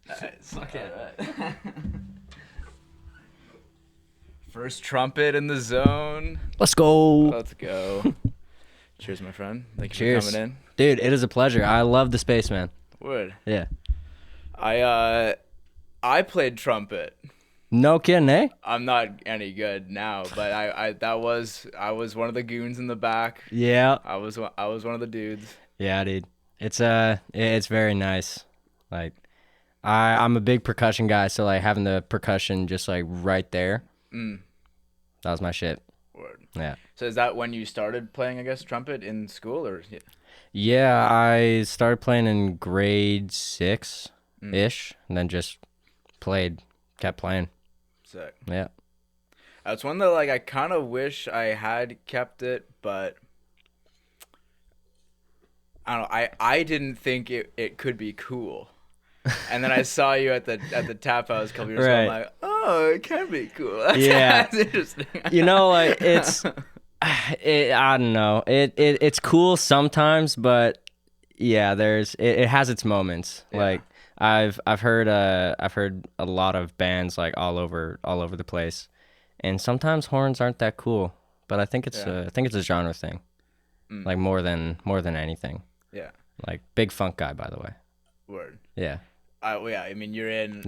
Nice. Okay. First trumpet in the zone. Let's go. Let's go. Cheers, my friend. Thank you for coming in. Dude, it is a pleasure. I love the space, man. Word. Yeah. I played trumpet. No kidding, eh? I'm not any good now, but I was one of the goons in the back. Yeah. I was one of the dudes. Yeah, dude. It's very nice. Like I'm a big percussion guy, so like having the percussion just like right there. That was my shit. Word. Yeah. So is that when you started playing, I guess, trumpet in school, or? Yeah, I started playing in grade 6-ish, and then just kept playing. Sick. Yeah. It's one that like I kind of wish I had kept it, but I don't know. I didn't think it could be cool. And then I saw you at the tap house a couple years ago. I'm like, oh, it can be cool. That's interesting. You know, like I don't know. It's cool sometimes, but yeah, it has its moments. Yeah. Like I've heard a lot of bands like all over the place, and sometimes horns aren't that cool. But I think it's a genre thing, like more than anything. Yeah. Like big funk guy, by the way. Word. Yeah. Yeah, I mean, you're in.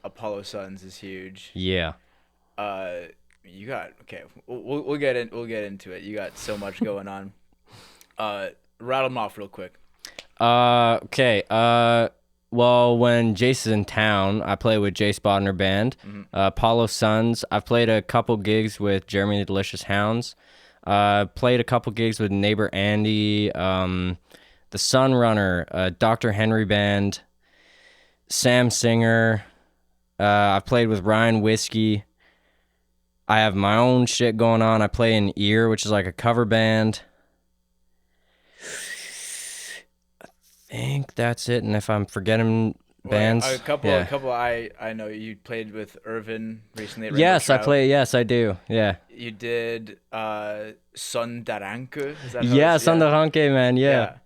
Apollo Suns is huge. Yeah. You got We'll get into it. You got so much going on. Rattle them off real quick. Okay. Well, when Jace is in town, I play with Jace Bodner Band. Apollo Suns. I've played a couple gigs with Jeremie the Delicious Hounds. Played a couple gigs with Neighbour Andy. The Sunrunner. Dr. Henry Band. Sam Singer. I've played with Ryan Whiskey. I have my own shit going on. I play in Ear, which is like a cover band. I think that's it. And if I'm forgetting bands, a couple. I know you played with Irvin recently. At yes, I play. Yes, I do. Yeah. You did Sondaranke. Sondaranke, man. Yeah.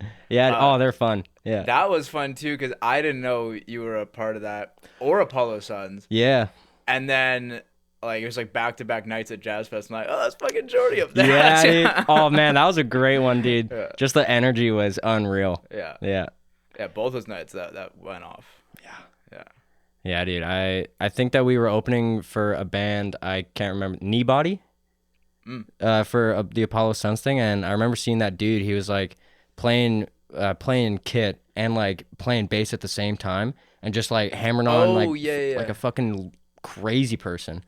Oh, they're fun. Yeah. That was fun too, because I didn't know you were a part of that or Apollo Suns. Yeah. And then like it was like back-to-back nights at Jazz Fest. I'm like, oh, that's fucking Jordie up there. Yeah, dude. Oh man, that was a great one, dude. Yeah. Just the energy was unreal. Yeah. Yeah. Yeah, both those nights that went off. Yeah. Yeah, dude. I think that we were opening for a band, I can't remember, Kneebody? For the Apollo Suns thing, and I remember seeing that dude. He was like playing kit and like playing bass at the same time, and just like hammering on like a fucking crazy person.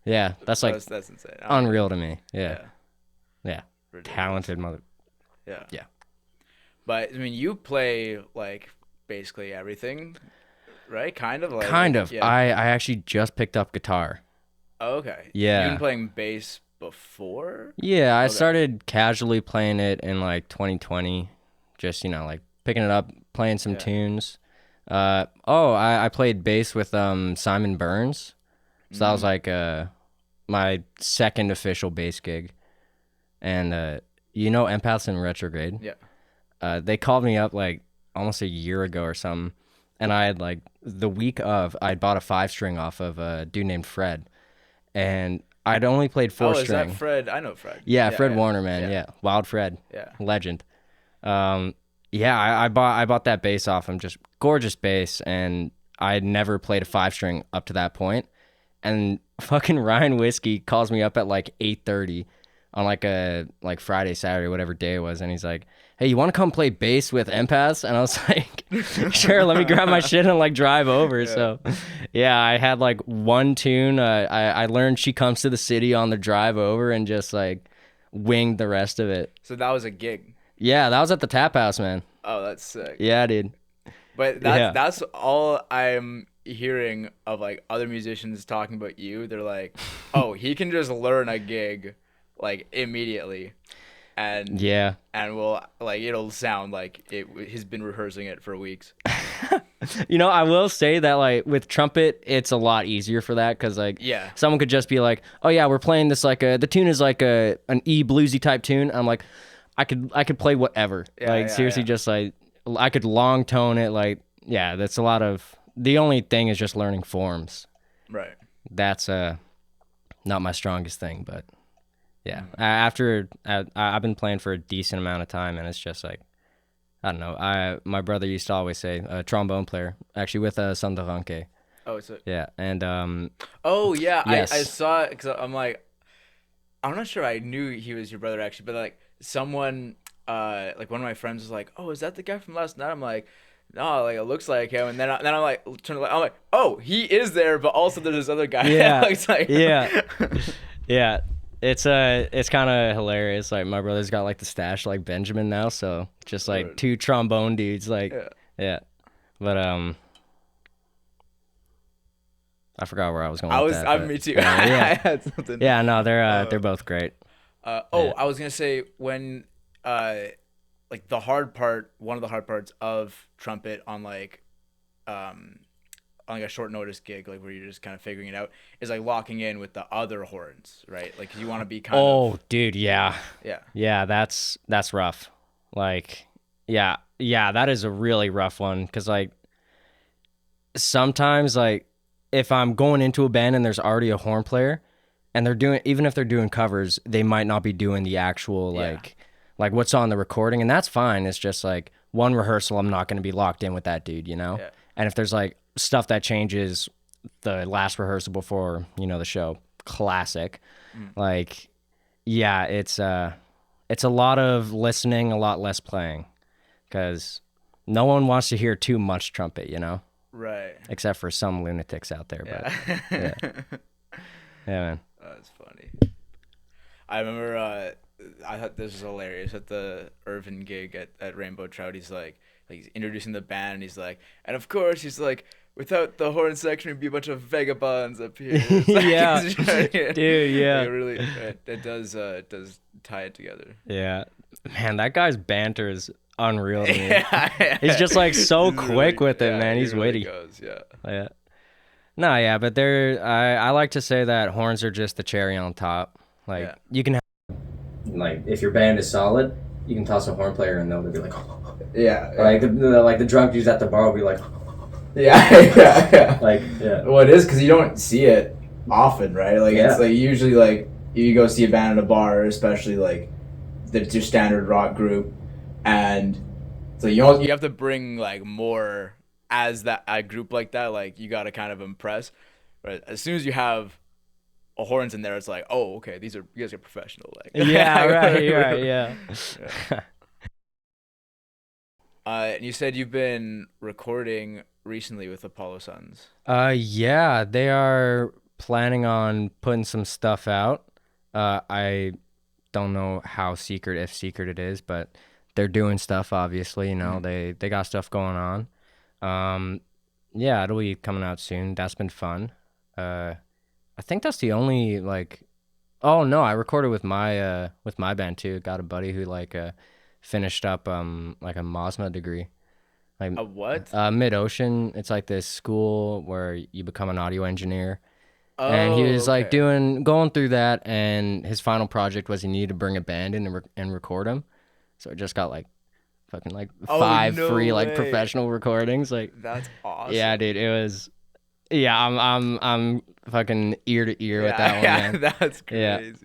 Yeah, that's insane. Unreal to me. Yeah. Talented mother. Yeah. But I mean, you play like basically everything, right? Kind of. Yeah. I actually just picked up guitar. Oh, okay. Yeah. You've been playing bass before? Yeah, I started casually playing it in like 2020. Just, like picking it up, playing some tunes. I played bass with Simon Burns. So that was like my second official bass gig. And Empaths and Retrograde? Yeah. They called me up like almost a year ago or something. And I had like the week of, I'd bought a 5-string off of a dude named Fred. And I'd only played 4-string. Is that Fred? I know Fred. Yeah, Fred Warner, man. Yeah. Wild Fred. Yeah. Legend. I bought that bass off him, just gorgeous bass, and I had never played a 5-string up to that point. And fucking Ryan Whiskey calls me up at like 8:30 on like Friday, Saturday, whatever day it was, and he's like, "Hey, you want to come play bass with Empaths?" And I was like, "Sure, let me grab my shit and like drive over." Yeah. So, yeah, I had like one tune. I learned "She Comes to the City" on the drive over, and just like winged the rest of it. So that was a gig. Yeah, that was at the Tap House, man. Oh, that's sick. Yeah, dude. But that's all I'm hearing of like other musicians talking about you. They're like, "Oh, he can just learn a gig like immediately." And we'll like it'll sound like he's been rehearsing it for weeks. I will say that like with trumpet, it's a lot easier for that because like someone could just be like, "Oh yeah, we're playing this like the tune is like an E bluesy type tune." I'm like, I could play whatever. Seriously, just like I could long tone it. Like that's a lot of the only thing is just learning forms. Right. That's not my strongest thing, but yeah. After I've been playing for a decent amount of time, and it's just like, I don't know. My brother used to always say, trombone player, actually with Sandaranke. Oh, so Yeah, and oh yeah, yes. I saw it because I'm like, I'm not sure I knew he was your brother actually, but like someone, like one of my friends was like, oh, is that the guy from last night? I'm like, no, like it looks like him, and then I'm like, I'm like, oh, he is there, but also there's this other guy. Yeah, like, yeah, yeah. It's kind of hilarious. Like my brother's got like the stash like Benjamin now, so just like two trombone dudes. Like yeah. But I forgot where I was going. With that, me too. Yeah, I had something. Yeah, no, they're both great. I was gonna say when like the hard part, one of the hard parts of trumpet on like a short notice gig, like where you're just kind of figuring it out, is like locking in with the other horns, right? Like you want to be kind of. Oh, dude, yeah. Yeah. That's rough. Like, yeah, that is a really rough one because like sometimes like if I'm going into a band and there's already a horn player, and they're doing, even if they're doing covers, they might not be doing the actual like what's on the recording, and that's fine. It's just like one rehearsal, I'm not going to be locked in with that dude, you know. Yeah. And if there's like stuff that changes the last rehearsal before, you know, the show, classic. Like, yeah, it's a lot of listening, a lot less playing, because no one wants to hear too much trumpet, you know. Right. Except for some lunatics out there, but yeah, man. That's funny. I remember I thought this was hilarious at the Irvin gig at Rainbow Trout. He's like he's introducing the band, and he's like, and of course he's like, without the horn section, it'd be a bunch of vagabonds up here. Like, yeah, dude, yeah. It really, it does tie it together. Yeah, man, that guy's banter is unreal to me. He's just like so quick with it, man. He's really witty. Goes, yeah. Yeah. No, yeah, but I like to say that horns are just the cherry on top. Like you can have, like if your band is solid, you can toss a horn player and they'll be like, yeah. Like the drunk dudes at the bar will be like, yeah. Like Well, it is because you don't see it often, right? Like it's like usually like you go see a band at a bar, especially like it's your standard rock group, and so you have to bring like more as that a group like that. Like you got to kind of impress. But as soon as you have a horns in there, it's like, oh, okay, you guys are professional. Like right, yeah. And you said you've been recording recently with Apollo Sons. Yeah, they are planning on putting some stuff out. I don't know how secret, if secret it is, but they're doing stuff, obviously, you know. They got stuff going on. Yeah, it'll be coming out soon. That's been fun. I think that's the only like, oh no, I recorded with my band too. Got a buddy who like finished up like a MOSMA degree. Like a what? Mid-Ocean. It's like this school where you become an audio engineer. Oh, and he was like going through that, and his final project was he needed to bring a band in and record him. So it just got like fucking like 5 free like professional recordings. Like that's awesome. Yeah, dude, it was. Yeah, I'm fucking ear to ear with that one, man. That's crazy.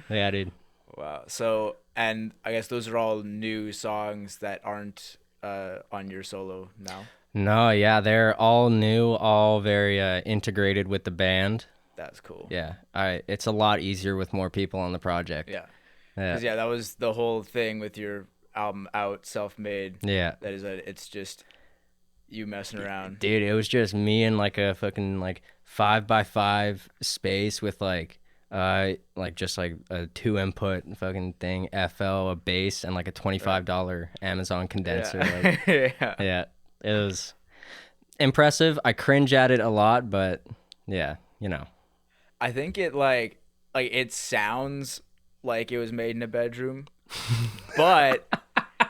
Yeah, dude. Wow. So, and I guess those are all new songs that aren't on your solo now? No, yeah, they're all new, all very integrated with the band. That's cool. Yeah, it's a lot easier with more people on the project. Yeah. Because, that was the whole thing with your album out, Self-Made. Yeah. That is it's just you messing around. Dude, it was just me in like a fucking like 5x5 space with like just like a 2 input fucking thing, FL, a bass, and like a $25 Amazon condenser. Yeah, it was impressive. I cringe at it a lot, but yeah, you know. I think it like it sounds like it was made in a bedroom, but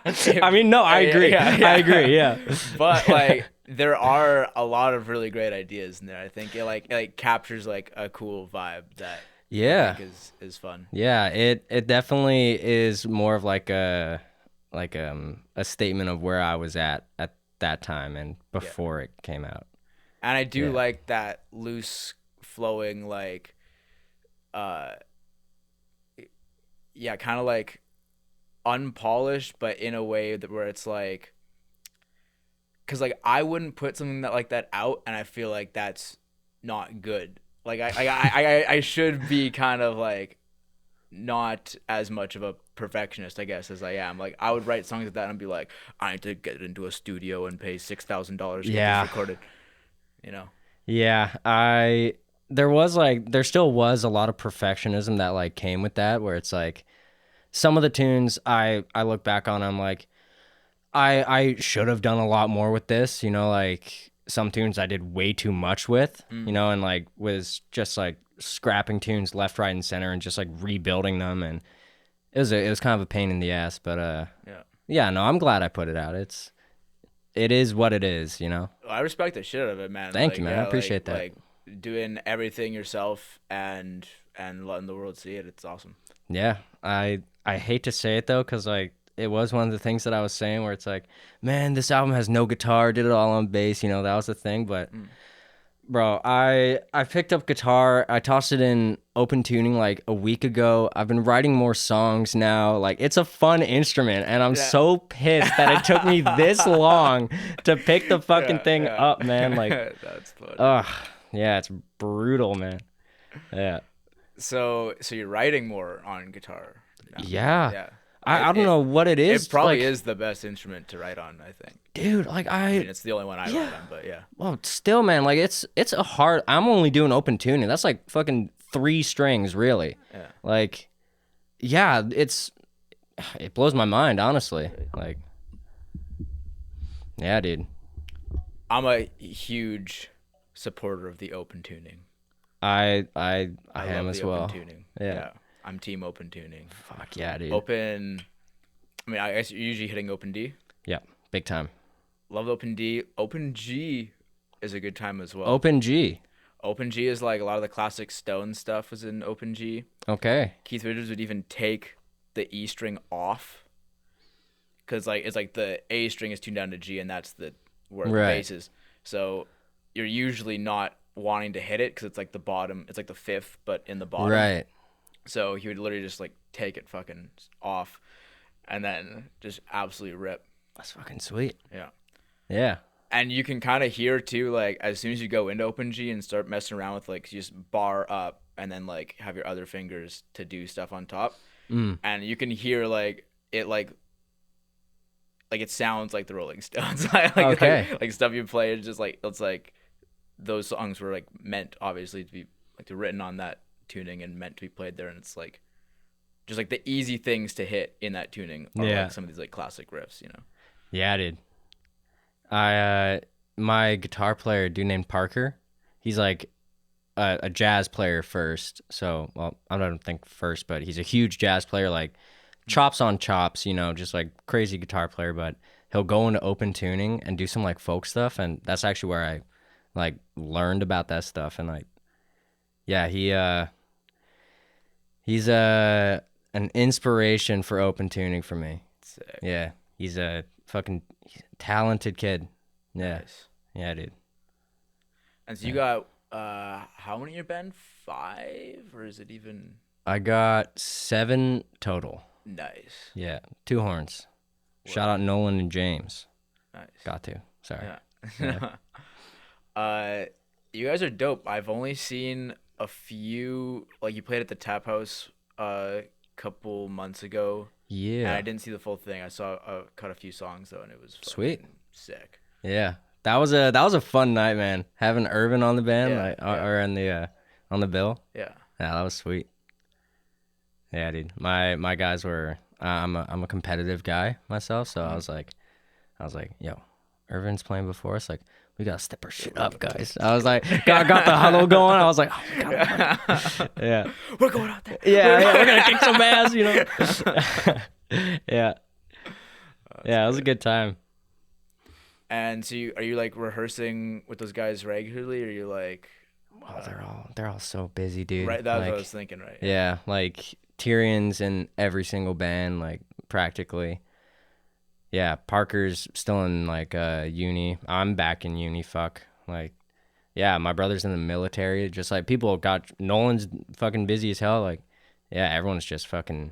I mean, no, I agree. I agree. Yeah, but like there are a lot of really great ideas in there. I think it captures like a cool vibe that I think is fun. Yeah, it definitely is more of like a statement of where I was at that time and before it came out. And I do like that loose flowing, like, kind of like unpolished, but in a way that where it's like, because like I wouldn't put something that like that out, and I feel like that's not good. Like I should be kind of like not as much of a perfectionist, I guess, as I am. Like I would write songs like that and be like, I need to get into a studio and pay $6,000 to get this recorded. You know? Yeah, there still was a lot of perfectionism that like came with that, where it's like some of the tunes I look back on, I'm like, I should have done a lot more with this, you know, like some tunes I did way too much with, you know, and like was just like scrapping tunes left, right, and center and just like rebuilding them, and it was kind of a pain in the ass, but no, I'm glad I put it out. It is what it is, you know. I respect the shit out of it, man. Thank you, man. I appreciate that. Like doing everything yourself and letting the world see it. It's awesome. Yeah, I hate to say it though, because like it was one of the things that I was saying where it's like, man, this album has no guitar, did it all on bass, you know, that was the thing. But bro, I picked up guitar, I tossed it in open tuning like a week ago. I've been writing more songs now. Like it's a fun instrument, and I'm so pissed that it took me this long to pick the fucking thing up, man. Like that's funny. Yeah, it's brutal, man. Yeah. So you're writing more on guitar now. Yeah. I don't know what it is. It probably is the best instrument to write on, I think. Dude, like I mean, it's the only one I write on, but yeah. Well, still, man, like it's a hard. I'm only doing open tuning. That's like fucking 3 strings, really. Yeah. Like, yeah, it blows my mind, honestly. Like, yeah, dude. I'm a huge supporter of the open tuning. I am as well. Open tuning. Yeah. I'm team open tuning. Fuck yeah, dude. Open. I mean, I guess you're usually hitting open D. Yeah, big time. Love open D. Open G is a good time as well. Open G. Open G is like a lot of the classic Stone stuff was in open G. Okay. Keith Richards would even take the E string off, because like it's like the A string is tuned down to G, and that's where the bass is. So you're usually not wanting to hit it because it's like the bottom. It's like the 5th, but in the bottom. Right. So he would literally just like take it fucking off, and then just absolutely rip. That's fucking sweet. Yeah. Yeah. And you can kind of hear too, like as soon as you go into open G and start messing around with like just bar up and then like have your other fingers to do stuff on top, and you can hear like it sounds like the Rolling Stones. like stuff you play. It's just like it's like those songs were like meant obviously to be like written on that tuning and meant to be played there, and it's like just like the easy things to hit in that tuning are like some of these like classic riffs, you know. Yeah, dude. My guitar player, dude named Parker, he's like a jazz player first. So, well, I don't think first, but he's a huge jazz player, like chops on chops, you know, just like crazy guitar player. But he'll go into open tuning and do some like folk stuff, and that's actually where I like learned about that stuff. And like, yeah, he's an inspiration for open tuning for me. Sick. Yeah, he's a fucking talented kid. Yeah. Nice. Yeah, dude. And so you got how many in your band? 5, or is it even? I got 7 total. Nice. Yeah, 2 horns. Wow. Shout out Nolan and James. Nice. Got to. Sorry. Yeah. You guys are dope. I've only seen a few. Like you played at the Tap House a couple months ago. Yeah. And I didn't see the full thing. I cut a few songs though, and it was sweet. Sick. Yeah. That was a fun night, man. Having Irvin on the band, or on the bill. Yeah. Yeah, that was sweet. Yeah, dude. My guys were. I'm a competitive guy myself, so I was like, yo, Irvin's playing before us. Like, we gotta step our shit up, guys. I was like, got the huddle going. I was like, oh my god, yeah, we're going out there. Yeah, we're gonna kick some ass, you know. Yeah. Yeah, it was a good time. And so are you like rehearsing with those guys regularly, or are you like? They're all so busy, dude. Right, that's what I was thinking, right? Yeah, like Tyrion's in every single band, like practically. Yeah, Parker's still in like uni. I'm back in uni. Fuck, like yeah, my brother's in the military. Just like people got Nolan's fucking busy as hell. Like, yeah, everyone's just fucking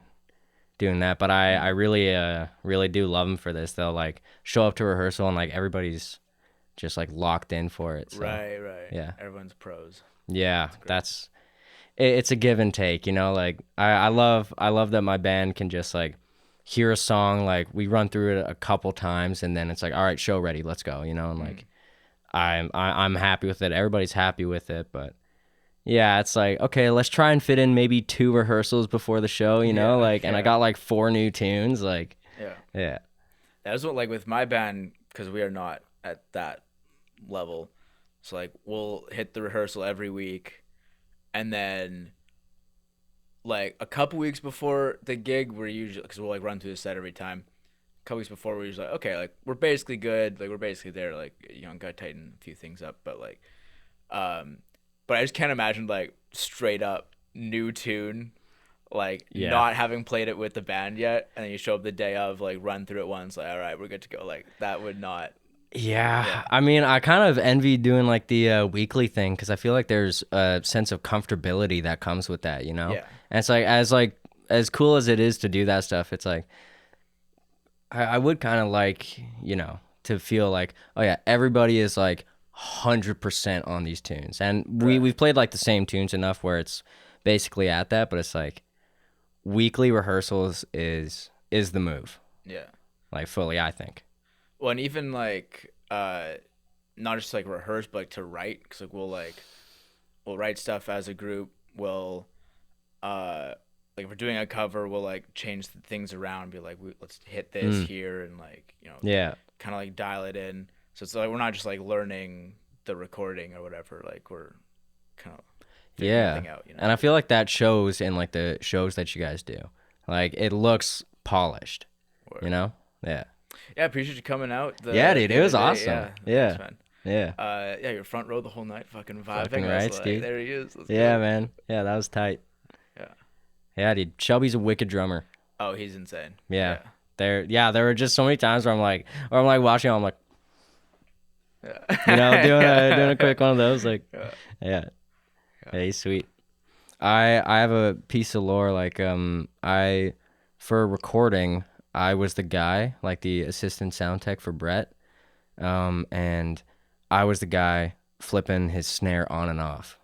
doing that. But I really do love them for this. They'll like show up to rehearsal and like everybody's just like locked in for it. So, Right. yeah, Everyone's pros. yeah, it's a give and take, you know. Like I love that my band can just like hear a song, like we run through it a couple times, and then it's like, all right, show ready, let's go, you know. And like I'm happy with it. Everybody's happy with it, but yeah, it's like, okay, let's try and fit in maybe 2 rehearsals before the show, you know, like, and I got like 4 new tunes, like, yeah. That's what, like, with my band, because we are not at that level, so like we'll hit the rehearsal every week, and then like a couple weeks before the gig, we're usually, because we'll like run through the set every time. A couple weeks before, we're usually like, okay, like we're basically good, like we're basically there, like, you know, gotta tighten a few things up, but like, but I just can't imagine like straight up new tune, like not having played it with the band yet, and then you show up the day of, like run through it once, like all right, we're good to go. Like that would not. Yeah. I mean, I kind of envy doing like the weekly thing, because I feel like there's a sense of comfortability that comes with that, you know? Yeah. And it's like as cool as it is to do that stuff, it's like I would kind of like, you know, to feel like, oh yeah, everybody is like 100% on these tunes. And we've played like the same tunes enough where it's basically at that, but it's like weekly rehearsals is the move. Yeah. Like fully, I think. Well, and even like not just like rehearse, but like to write, because like we'll write stuff as a group. We'll like if we're doing a cover, we'll like change the things around, be like, let's hit this here, and like, you know, kind of like dial it in. So it's like we're not just like learning the recording or whatever. Like we're kind of figuring everything out, you know? And I feel like that shows in like the shows that you guys do. Like it looks polished, you know? Yeah. Yeah, I appreciate you coming out. Yeah, dude, it was awesome. Yeah. Thanks, man. Yeah, your front row the whole night, fucking vibing. Fucking right, like, dude. there he is. Let's yeah, go. Man. Yeah, that was tight. Yeah. Yeah, dude. Shelby's a wicked drummer. Oh, he's insane. Yeah. There were just so many times where I'm like watching, I'm like, you know, doing a quick one of those, like, yeah, he's sweet. I have a piece of lore, like, for recording, I was the guy, like the assistant sound tech for Brett, and I was the guy flipping his snare on and off.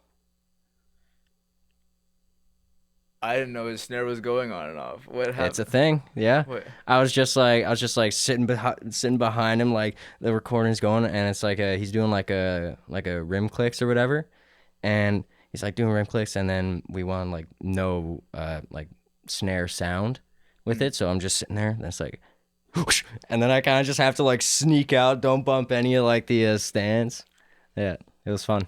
I didn't know his snare was going on and off. What happened? It's a thing, yeah. What? I was just like sitting behind him, like the recording's going, and it's like he's doing like a rim clicks or whatever, and he's like doing rim clicks, and then we want like no like snare sound with it, so I'm just sitting there, and it's like, whoosh, and then I kind of just have to like sneak out, don't bump any of like the stands. Yeah, it was fun.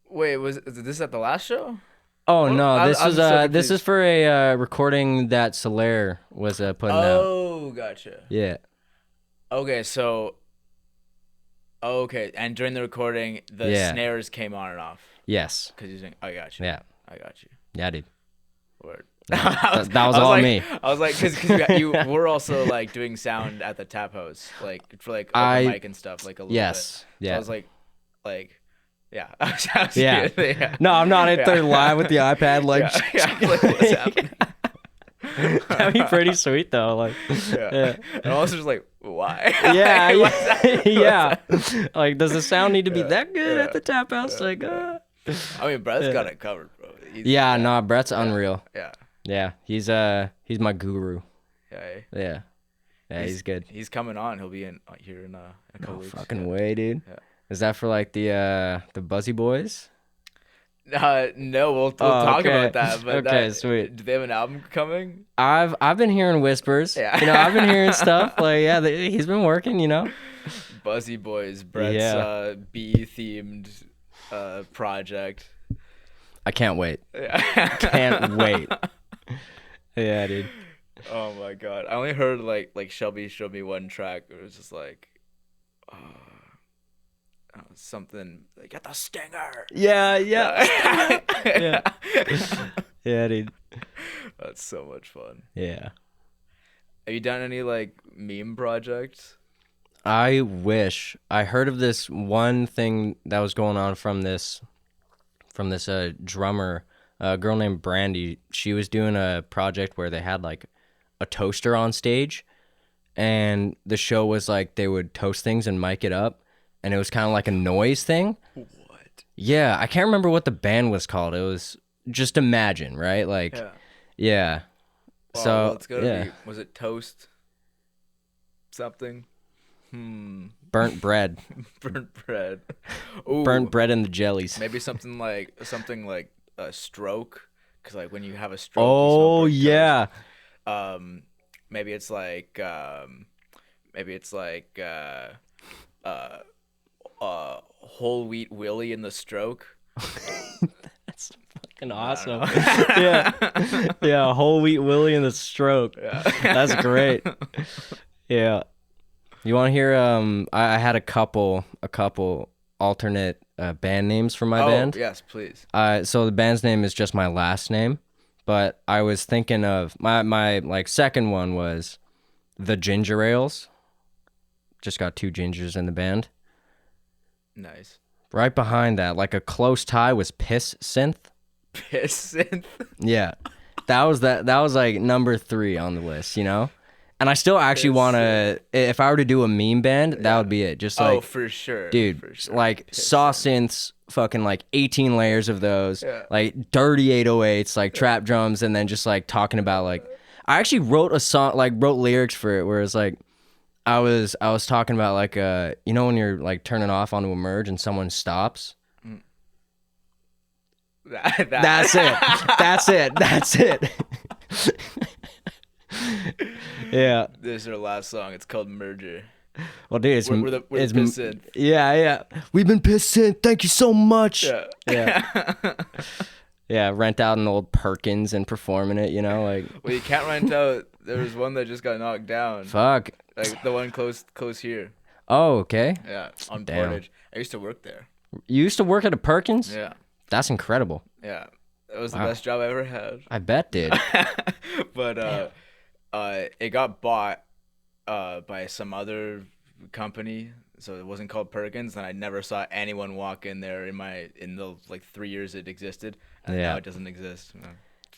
Wait, was this at the last show? Oh, no, this is for a recording that Solaire was putting out. Oh, gotcha. Yeah. Okay, and during the recording, the snares came on and off. Yes. Because he's saying, I got you. Yeah. I got you. Yeah, dude. Word. That was all like, me. I was like, because you were also like doing sound at the tap house, like for like open mic and stuff, like a little bit. So yeah. I was like. Yeah. Yeah. No, I'm not in there live with the iPad. Like, like what's happening? That'd be pretty sweet though. Like, yeah. And I was just like, why? Yeah. Like, yeah. Like, does the sound need to be that good at the tap house? Like, I mean, Brett's got it covered, bro. Brett's unreal. Yeah. Yeah. He's my guru. Yeah. Yeah. He's good. He's coming on. He'll be here in a couple weeks. Fucking way, dude. Yeah. Is that for like the Buzzy Boys? No, we'll talk about that. But okay, sweet. Do they have an album coming? I've been hearing whispers. Yeah. You know, I've been hearing stuff. Like, yeah, he's been working, you know. Buzzy Boys, Brett's bee-themed project. I can't wait. Yeah. Can't wait. Yeah, dude. Oh my god. I only heard like Shelby showed me one track. It was just like something like, get the stinger. Yeah. Yeah. Yeah, dude. That's so much fun. Yeah. Have you done any like meme projects? I wish. I heard of this one thing that was going on from this drummer, a girl named Brandy. She was doing a project where they had like a toaster on stage, and the show was like they would toast things and mic it up, and it was kind of like a noise thing. What? Yeah, I can't remember what the band was called. It was Just Imagine, right? Like, yeah. Well, so it's gotta be, was it toast something? Burnt bread. Burnt bread. Ooh, Burnt bread and the jellies. maybe something like a stroke, because like when you have a stroke. Oh you smell burnt yeah. toast. Maybe it's like whole wheat Willie in the stroke. That's fucking awesome. Yeah. Yeah, whole wheat Willie in the stroke. Yeah. That's great. Yeah. You want to hear I had a couple alternate band names for my band. Oh, yes, please. So the band's name is just my last name, but I was thinking of my like second one was the Ginger Ales. Just got 2 gingers in the band. Nice. Right behind that, like a close tie, was Piss Synth. Piss Synth? Yeah. That was like number 3 on the list, you know? And I still actually want to, if I were to do a meme band, that would be it. Just like, for sure. Dude, for sure. like saw synths, fucking like 18 layers of those, like dirty 808s, like trap drums, and then just like talking about like, I actually wrote a song, like wrote lyrics for it where it's like, I was talking about like, you know, when you're like turning off onto a merge and someone stops. That's it. That's it. Yeah. This is our last song. It's called Merger. Well, dude, it's We're pissed in. Yeah. We've been pissed in. Thank you so much. Yeah. Yeah, rent out an old Perkins and performing it, you know, like. Well, you can't rent out. There was one that just got knocked down. Fuck. Like the one close here. Oh, okay. Yeah, on Damn. Portage. I used to work there. You used to work at a Perkins? Yeah. That's incredible. Yeah. It was the best job I ever had. I bet, dude. But it got bought by some other company, so it wasn't called Perkins, and I never saw anyone walk in there in the like 3 years it existed, and now it doesn't exist.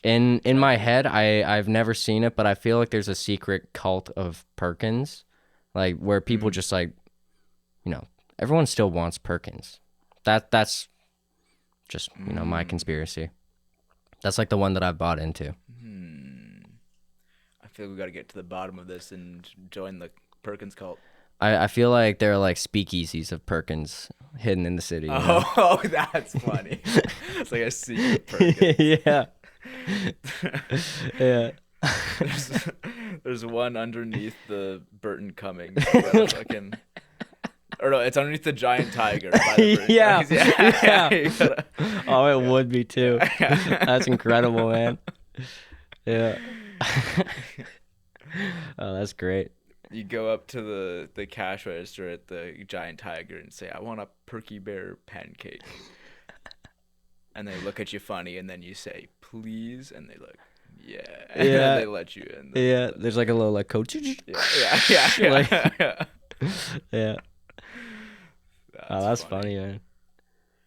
In my head, I've never seen it, but I feel like there's a secret cult of Perkins, like where people just like, you know, everyone still wants Perkins. That's just, you know, my conspiracy. That's like the one that I've bought into. I feel like we got to get to the bottom of this and join the Perkins cult. I feel like there are like speakeasies of Perkins hidden in the city. You know? Oh, that's funny. It's like a secret Perkins. Yeah. Yeah. There's one underneath the Burton Cummings. Fucking, or no, it's underneath the giant tiger. By the Burton Cummings. Yeah. Oh, it would be too. That's incredible, man. Yeah. Oh, that's great. You go up to the cash register at the giant tiger and say, "I want a Perky Bear pancake." And they look at you funny, and then you say, "Please," and they look, yeah, and then they let you in. Yeah, there's like a little like code. Yeah. Like, yeah. That's funny, man.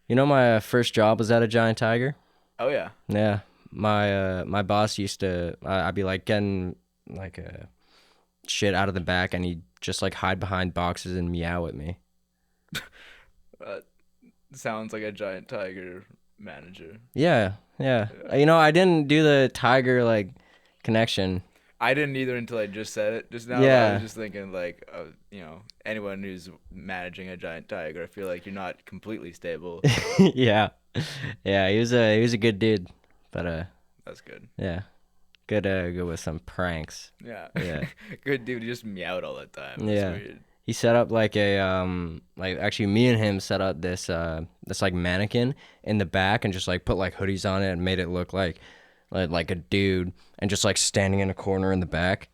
You know, my first job was at a giant tiger. Oh yeah. Yeah, my boss used to. I'd be like getting like shit out of the back, and he'd just like hide behind boxes and meow at me. Sounds like a giant tiger manager. Yeah. You know, I didn't do the tiger like connection. I didn't either until I just said it just now. Yeah. I was just thinking like, you know, anyone who's managing a giant tiger, I feel like you're not completely stable. Yeah. He was a good dude, but that's good. Yeah. Good with some pranks. Yeah. Yeah. Good dude. He just meowed all the time. That's Yeah. weird. He set up like a like actually me and him set up this like mannequin in the back and just like put like hoodies on it and made it look like a dude and just like standing in a corner in the back.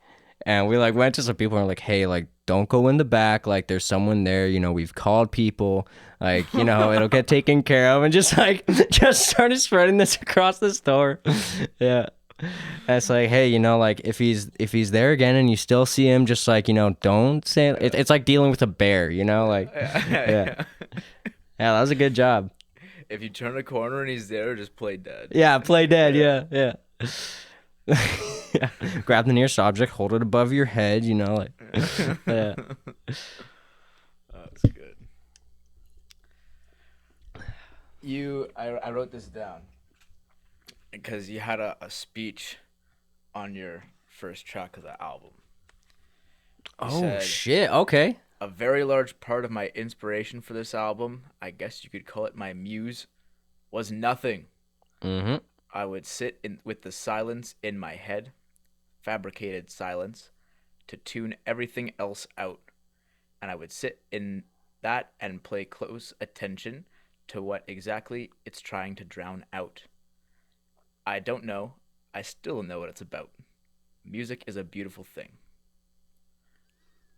And we like went to some people and were like, "Hey, like don't go in the back, like there's someone there, you know, we've called people, like, you know, it'll get taken care of," and just started spreading this across the store. Yeah. It's like, hey, like if he's there again and you still see him, just like, don't say it. It's like dealing with a bear, like, yeah. Yeah, that was a good job. If you turn a corner and he's there, just play dead. Yeah, play dead. Yeah. Yeah. Grab the nearest object, hold it above your head, like. Yeah. That's good. I wrote this down because you had a speech on your first track of the album. You said, shit. Okay. a very large part of my inspiration for this album, I guess you could call it my muse, was nothing. Mm-hmm. I would sit with the silence in my head, fabricated silence, to tune everything else out. And I would sit in that and pay close attention to what exactly it's trying to drown out. I don't know. I still don't know what it's about. Music is a beautiful thing.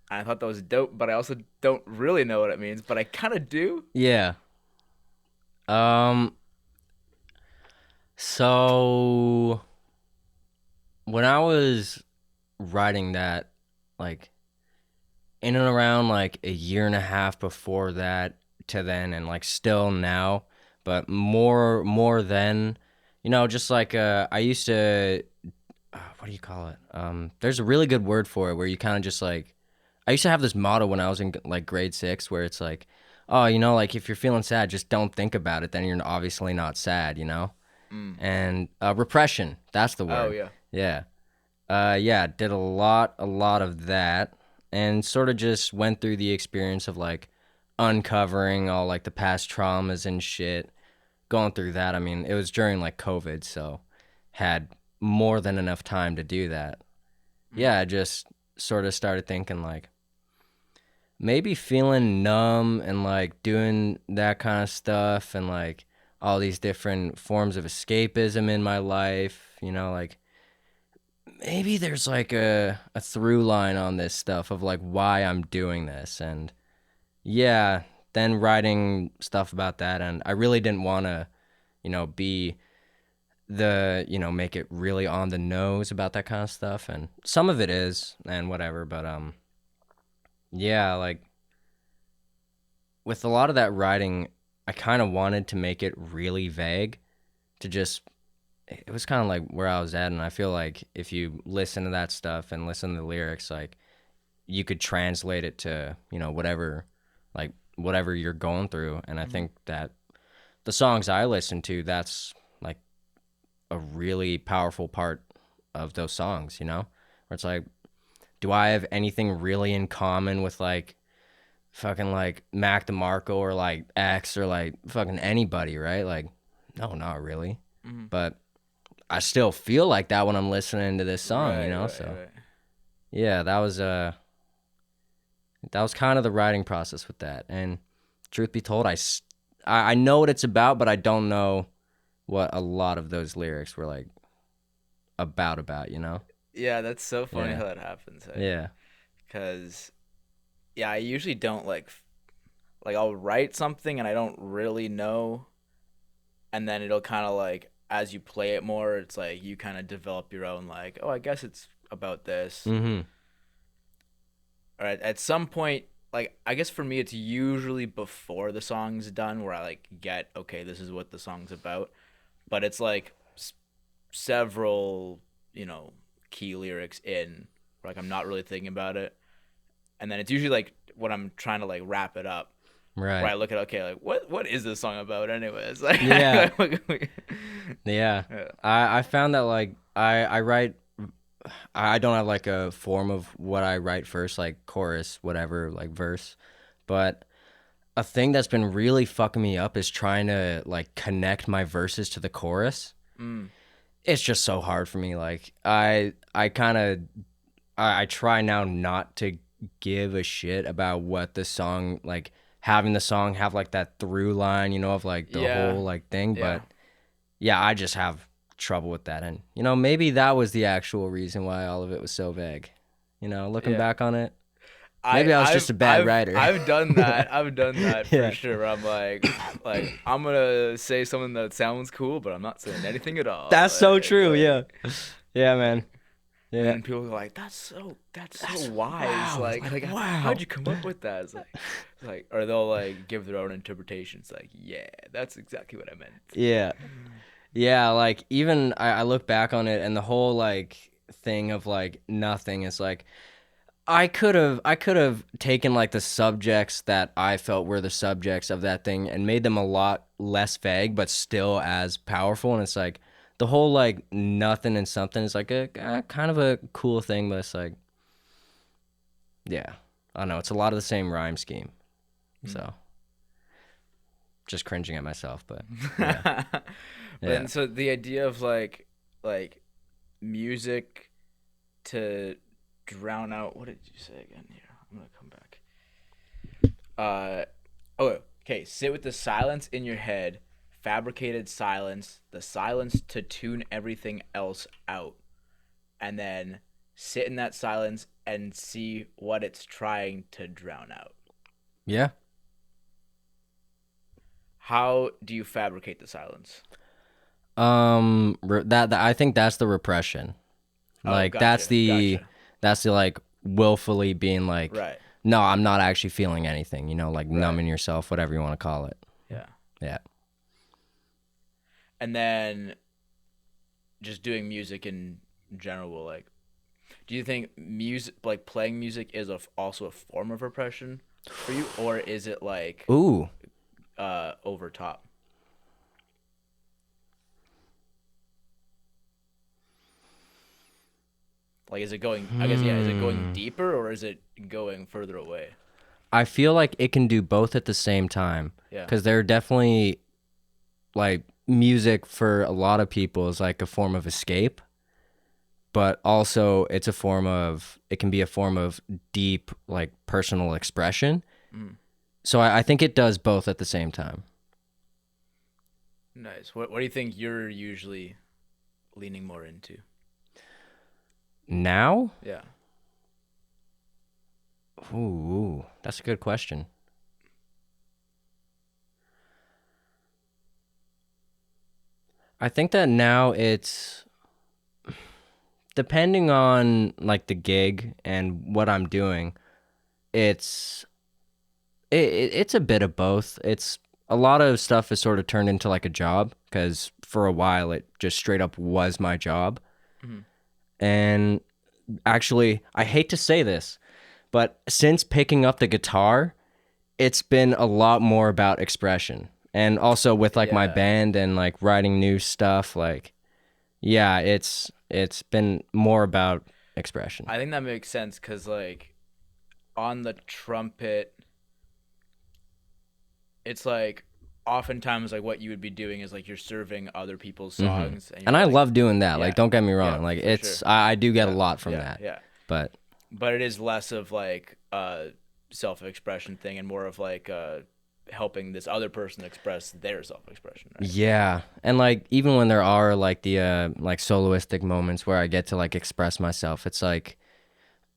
And I thought that was dope, but I also don't really know what it means, but I kind of do. Yeah. So when I was writing that, like, in and around like a year and a half before that to then, and like still now, but more then, just like I used to, what do you call it? There's a really good word for it where you kind of just like, I used to have this motto when I was in like grade 6 where it's like, oh, like if you're feeling sad, just don't think about it. Then you're obviously not sad, And repression, that's the word. Oh, yeah. Yeah. Did a lot of that, and sort of just went through the experience of like uncovering all like the past traumas and shit. Going through that, I mean, it was during like COVID, so had more than enough time to do that. Yeah, I just sort of started thinking like maybe feeling numb and like doing that kind of stuff and like all these different forms of escapism in my life, like maybe there's like a through line on this stuff of like why I'm doing this. And yeah, then writing stuff about that. And I really didn't want to, be the, make it really on the nose about that kind of stuff. And some of it is and whatever. But yeah, like with a lot of that writing, I kind of wanted to make it really vague to just, it was kind of like where I was at. And I feel like if you listen to that stuff and listen to the lyrics, like you could translate it to, whatever you're going through. And I think that the songs I listen to, that's like a really powerful part of those songs, where it's like, do I have anything really in common with like fucking like Mac DeMarco or like X or like fucking anybody, right? Like, no, not really. Mm-hmm. But I still feel like that when I'm listening to this song, Right. Yeah, that was kind of the writing process with that. And truth be told, I know what it's about, but I don't know what a lot of those lyrics were like about, Yeah, that's so funny how that happens. Yeah. Because, I usually don't like I'll write something and I don't really know. And then it'll kind of like, as you play it more, it's like you kind of develop your own like, oh, I guess it's about this. Mm-hmm. Or at some point, like, I guess for me, it's usually before the song's done where I like get, okay, this is what the song's about. But it's like several, key lyrics in where like I'm not really thinking about it. And then it's usually like when I'm trying to like wrap it up. Right. Where I look at, okay, like what is this song about anyways? Like, yeah. Yeah. I found that like I write, I don't have like a form of what I write first, like chorus, whatever, like verse. But a thing that's been really fucking me up is trying to like connect my verses to the chorus. It's just so hard for me. Like I try now not to give a shit about what the song, like having the song have like that through line, of like the whole like thing. But yeah, I just have trouble with that. And maybe that was the actual reason why all of it was so vague, looking back on it. Maybe I was just a bad writer. I've done that. I've done that for Yeah. sure. Where I'm like I'm gonna say something that sounds cool, but I'm not saying anything at all. That's so true. Yeah. Yeah, man. Yeah. And people are like, that's so wise. Wow. Like wow. how'd you come up with that? It's like, or they'll like give their own interpretations. Like, yeah, that's exactly what I meant. Yeah. Yeah, like even I look back on it and the whole like thing of like nothing is like I could have taken like the subjects that I felt were the subjects of that thing and made them a lot less vague but still as powerful, and it's like the whole like nothing and something is like a kind of a cool thing, but it's like yeah, I don't know, it's a lot of the same rhyme scheme. So just cringing at myself, but yeah. And so the idea of like music to drown out, what did you say again here? I'm gonna come back. Okay, sit with the silence in your head, fabricated silence, the silence to tune everything else out, and then sit in that silence and see what it's trying to drown out. Yeah. How do you fabricate the silence? That I think that's the repression. Like gotcha, that's the like willfully being like, right. No, I'm not actually feeling anything, you know, like numbing yourself, whatever you want to call it. Yeah. Yeah. And then just doing music in general will like, do you think music, like playing music is also a form of repression for you, or is it like over top? Like, is it going, I guess, is it going deeper or is it going further away? I feel like it can do both at the same time. Yeah. Because there are definitely, like, music for a lot of people is like a form of escape. But also it can be a form of deep, like, personal expression. So I think it does both at the same time. Nice. What do you think you're usually leaning more into? Now? Yeah. Ooh, that's a good question. I think that now it's depending on like the gig and what I'm doing, it's a bit of both. It's a lot of stuff is sort of turned into like a job because for a while it just straight up was my job. And actually, I hate to say this, but since picking up the guitar, it's been a lot more about expression. And also with like my band and like writing new stuff, like, yeah, it's been more about expression. I think that makes sense because like on the trumpet, it's like oftentimes like what you would be doing is like you're serving other people's songs, and I like, love doing that. Like, don't get me wrong. Like it's, sure. I do get a lot from that. Yeah. But it is less of like a self-expression thing and more of like helping this other person express their self-expression. Right? Yeah. And like even when there are like the like soloistic moments where I get to like express myself, it's like,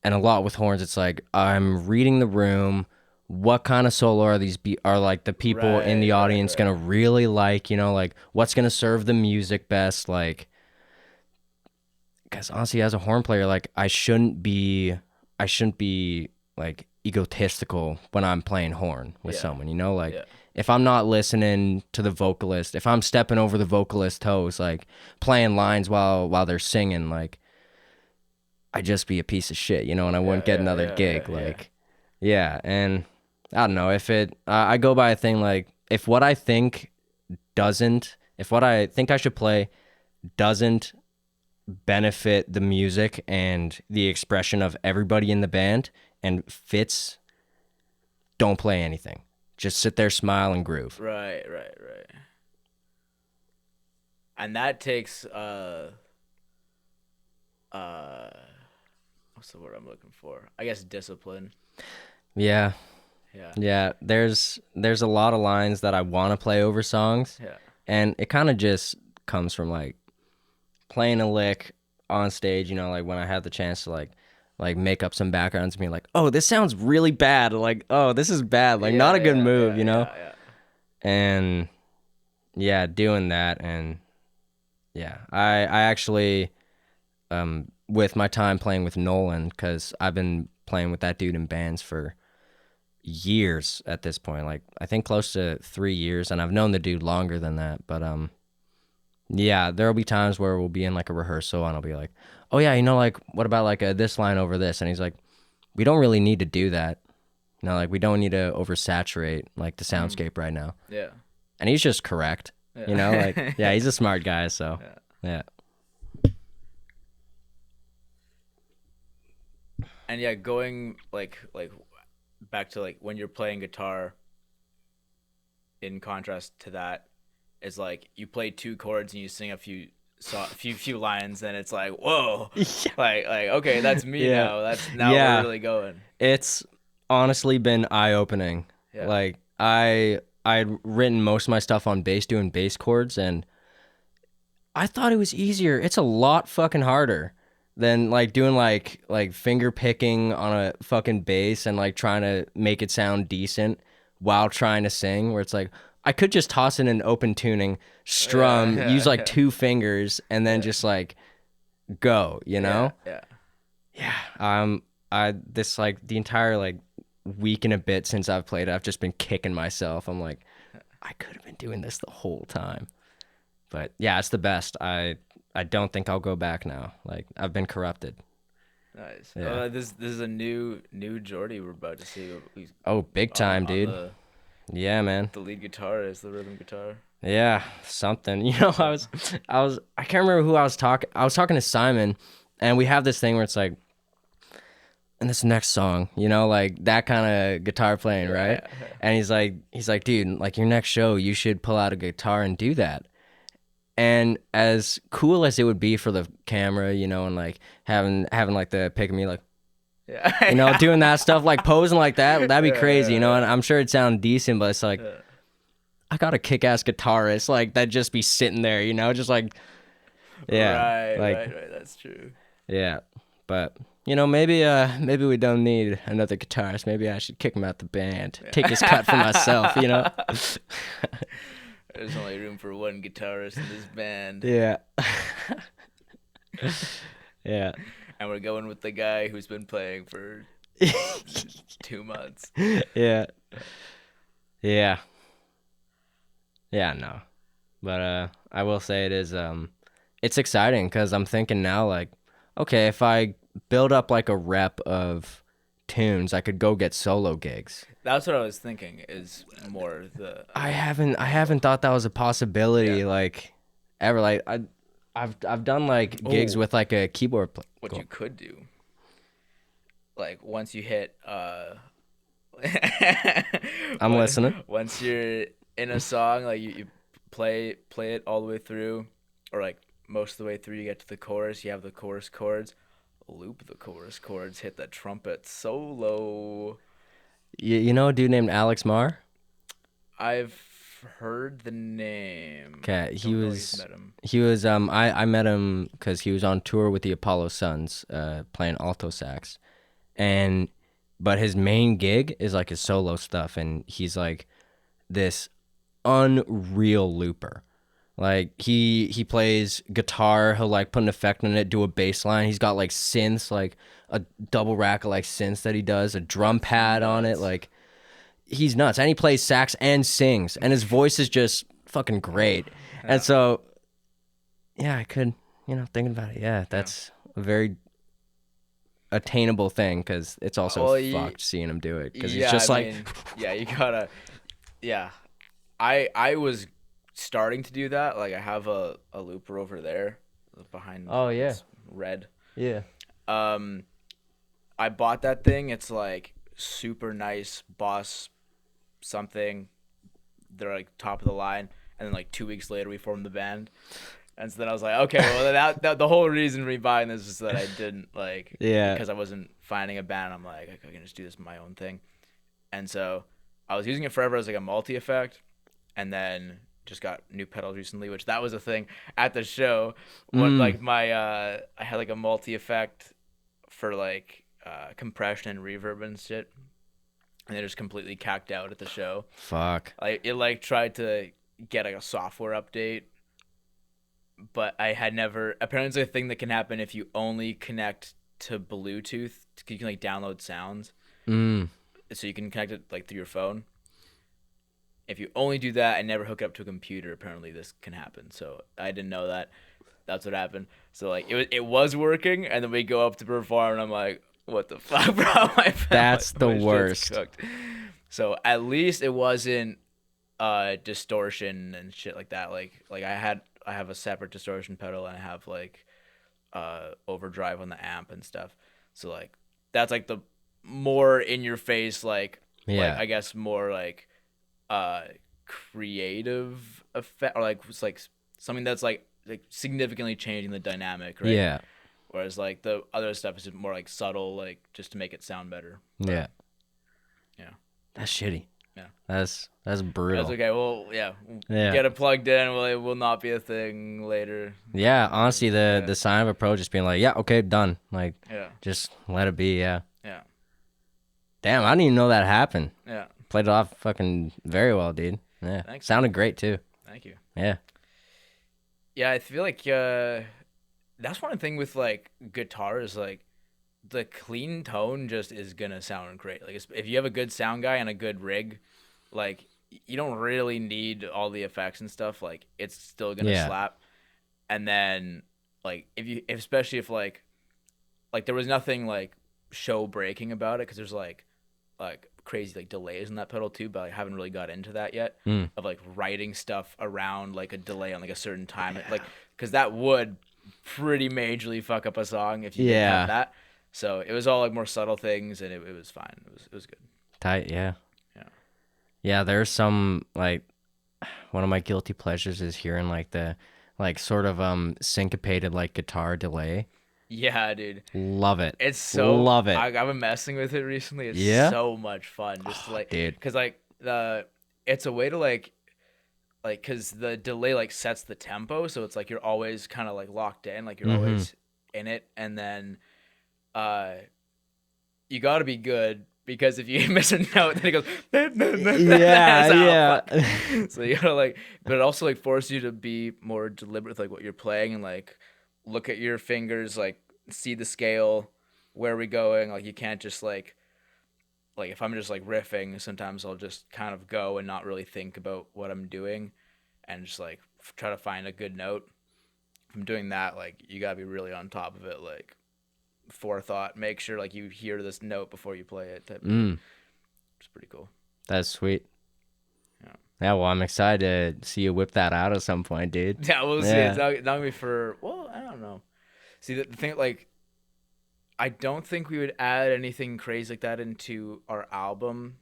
and a lot with horns, it's like I'm reading the room. What kind of solo are these are like the people in the audience gonna really like, you know, like what's gonna serve the music best? Like, because honestly, as a horn player, like I shouldn't be like egotistical when I'm playing horn with someone, you know, like if I'm not listening to the vocalist, if I'm stepping over the vocalist's toes, like playing lines while they're singing, like I'd just be a piece of shit, you know, and I wouldn't get another gig. And I don't know if I go by a thing like if what I think I should play doesn't benefit the music and the expression of everybody in the band and fits, don't play anything. Just sit there, smile, and groove. Right. And that takes what's the word I'm looking for? I guess discipline. Yeah. There's a lot of lines that I want to play over songs. Yeah. And it kind of just comes from like playing a lick on stage, you know, like when I have the chance to like, like make up some backgrounds and be like, oh, this sounds really bad. Like, oh, this is bad. Like, not a good move, you know? Yeah. And yeah, doing that. And yeah, I actually, with my time playing with Nolan, because I've been playing with that dude in bands for years at this point, like I think close to 3 years, and I've known the dude longer than that. But yeah, there'll be times where we'll be in like a rehearsal and I'll be like, oh yeah, like what about like this line over this? And he's like, we don't really need to do that. Like we don't need to oversaturate like the soundscape right now. Yeah. And he's just correct. Yeah. Like yeah, he's a smart guy, so yeah. And yeah, going like back to like when you're playing guitar, in contrast to that, is like you play 2 chords and you sing a few lines, and it's like, whoa, like okay, that's me now. We're really going. It's honestly been eye-opening. Yeah. Like I'd written most of my stuff on bass, doing bass chords, and I thought it was easier. It's a lot fucking harder than like doing like finger picking on a fucking bass and like trying to make it sound decent while trying to sing, where it's like I could just toss in an open tuning, strum, use like 2 fingers, and then just like go, you know? Yeah. This like the entire like week and a bit since I've played, I've just been kicking myself. I'm like, I could have been doing this the whole time. But yeah, it's the best. I don't think I'll go back now. Like I've been corrupted. Nice. Yeah. This is a new Jordie we're about to see. Oh, big time, dude. Yeah, man. The lead guitar is the rhythm guitar. Yeah, something. I can't remember who I was talking. I was talking to Simon, and we have this thing where it's like, in this next song, like that kind of guitar playing, right? And he's like, dude, like your next show, you should pull out a guitar and do that. And as cool as it would be for the camera, and like having like the pic of me, like, doing that stuff, like posing like that, that'd be crazy, and I'm sure it sounded decent, but it's like, I got a kick-ass guitarist, like, that'd just be sitting there, just like, yeah. Right, that's true. Yeah, but, maybe we don't need another guitarist. Maybe I should kick him out the band, take his cut for myself, There's only room for 1 guitarist in this band. Yeah. Yeah. And we're going with the guy who's been playing for 2 months. Yeah. Yeah. Yeah, no. But I will say it's exciting because I'm thinking now, like, okay, if I build up like a rep of tunes, I could go get solo gigs. That's what I was thinking is more the... I haven't thought that was a possibility, like, ever. Like, I've done, like, gigs with, like, a keyboard player. What you could do, like, once you hit... I'm listening. Once you're in a song, like, you play it all the way through, or, like, most of the way through, you get to the chorus, you have the chorus chords, loop the chorus chords, hit the trumpet solo... You know a dude named Alex Marr? I've heard the name. Okay, he was I met him because he was on tour with the Apollo Sons, playing alto sax, but his main gig is like his solo stuff, and he's like this unreal looper. Like he plays guitar, he'll like put an effect in it, do a bass line. He's got like synths, like a double rack of like synths that he does, a drum pad on it. Like he's nuts. And he plays sax and sings, and his voice is just fucking great. Yeah. And so yeah, I could, thinking about it, yeah, that's a very attainable thing because it's also fucked seeing him do it because he's just you gotta, I was starting to do that. Like I have a looper over there behind. Oh yeah, red. Yeah. I bought that thing. It's like super nice Boss something. They're like top of the line, and then like 2 weeks later we formed the band, and so then I was like, okay, well that the whole reason me buying this is that I didn't like, because I wasn't finding a band. I'm like, I can just do this my own thing, and so I was using it forever as like a multi effect, and then just got new pedals recently, which that was a thing at the show when like my I had like a multi effect for like compression and reverb and shit, and they just completely cacked out at the show. Fuck. Like it like tried to get like a software update, but I had never. Apparently, it's a thing that can happen if you only connect to Bluetooth. You can like download sounds, so you can connect it like through your phone. If you only do that and never hook it up to a computer, apparently this can happen. So I didn't know that. That's what happened. So like it was working, and then we go up to perform, and I'm like, what the fuck, bro? That's the worst. So at least it wasn't distortion and shit like that. Like I have a separate distortion pedal, and I have like overdrive on the amp and stuff. So like that's like the more in your face like I guess more like creative effect, or like it's like something that's like significantly changing the dynamic, right? Yeah. Whereas like the other stuff is more like subtle, like just to make it sound better. Yeah. Yeah. That's shitty. Yeah. That's brutal. That's okay. Well, yeah. Get it plugged in. Well, it will not be a thing later. Yeah. Honestly, the sign of approach is being like, yeah, okay, done. Like, just let it be. Yeah. Yeah. Damn, I didn't even know that happened. Yeah. Played it off fucking very well, dude. Yeah. Thanks. Sounded great too. Thank you. Yeah. Yeah, I feel like that's one thing with like guitar is like the clean tone just is gonna sound great. Like if you have a good sound guy and a good rig, like you don't really need all the effects and stuff. Like it's still gonna slap. And then like especially if like there was nothing like show breaking about it, because there's like crazy like delays in that pedal too, but I haven't really got into that yet of like writing stuff around like a delay on like a certain time, like because that would pretty majorly fuck up a song if you didn't have that. So it was all like more subtle things, and it was fine. It was good. Tight. Yeah. There's some like one of my guilty pleasures is hearing like the like sort of syncopated like guitar delay. Yeah, dude. Love it. It's so love it. I've been messing with it recently. It's so much fun. Just to, like, dude, because like it's a way to like because the delay like sets the tempo, so it's like you're always kind of like locked in, like you're always in it, and then you got to be good, because if you miss a note, then it goes so you gotta like, but it also like forces you to be more deliberate with like what you're playing, and like look at your fingers, like see the scale, where are we going. Like you can't just like if I'm just like riffing, sometimes I'll just kind of go and not really think about what I'm doing, and just like try to find a good note. If I'm doing that, like you gotta be really on top of it, like forethought, make sure like you hear this note before you play it type of. It's pretty cool. That's sweet. Yeah, well, I'm excited to see you whip that out at some point, dude. Yeah, we'll see. It's not gonna be for, well, I don't know. See, the thing, like, I don't think we would add anything crazy like that into our album,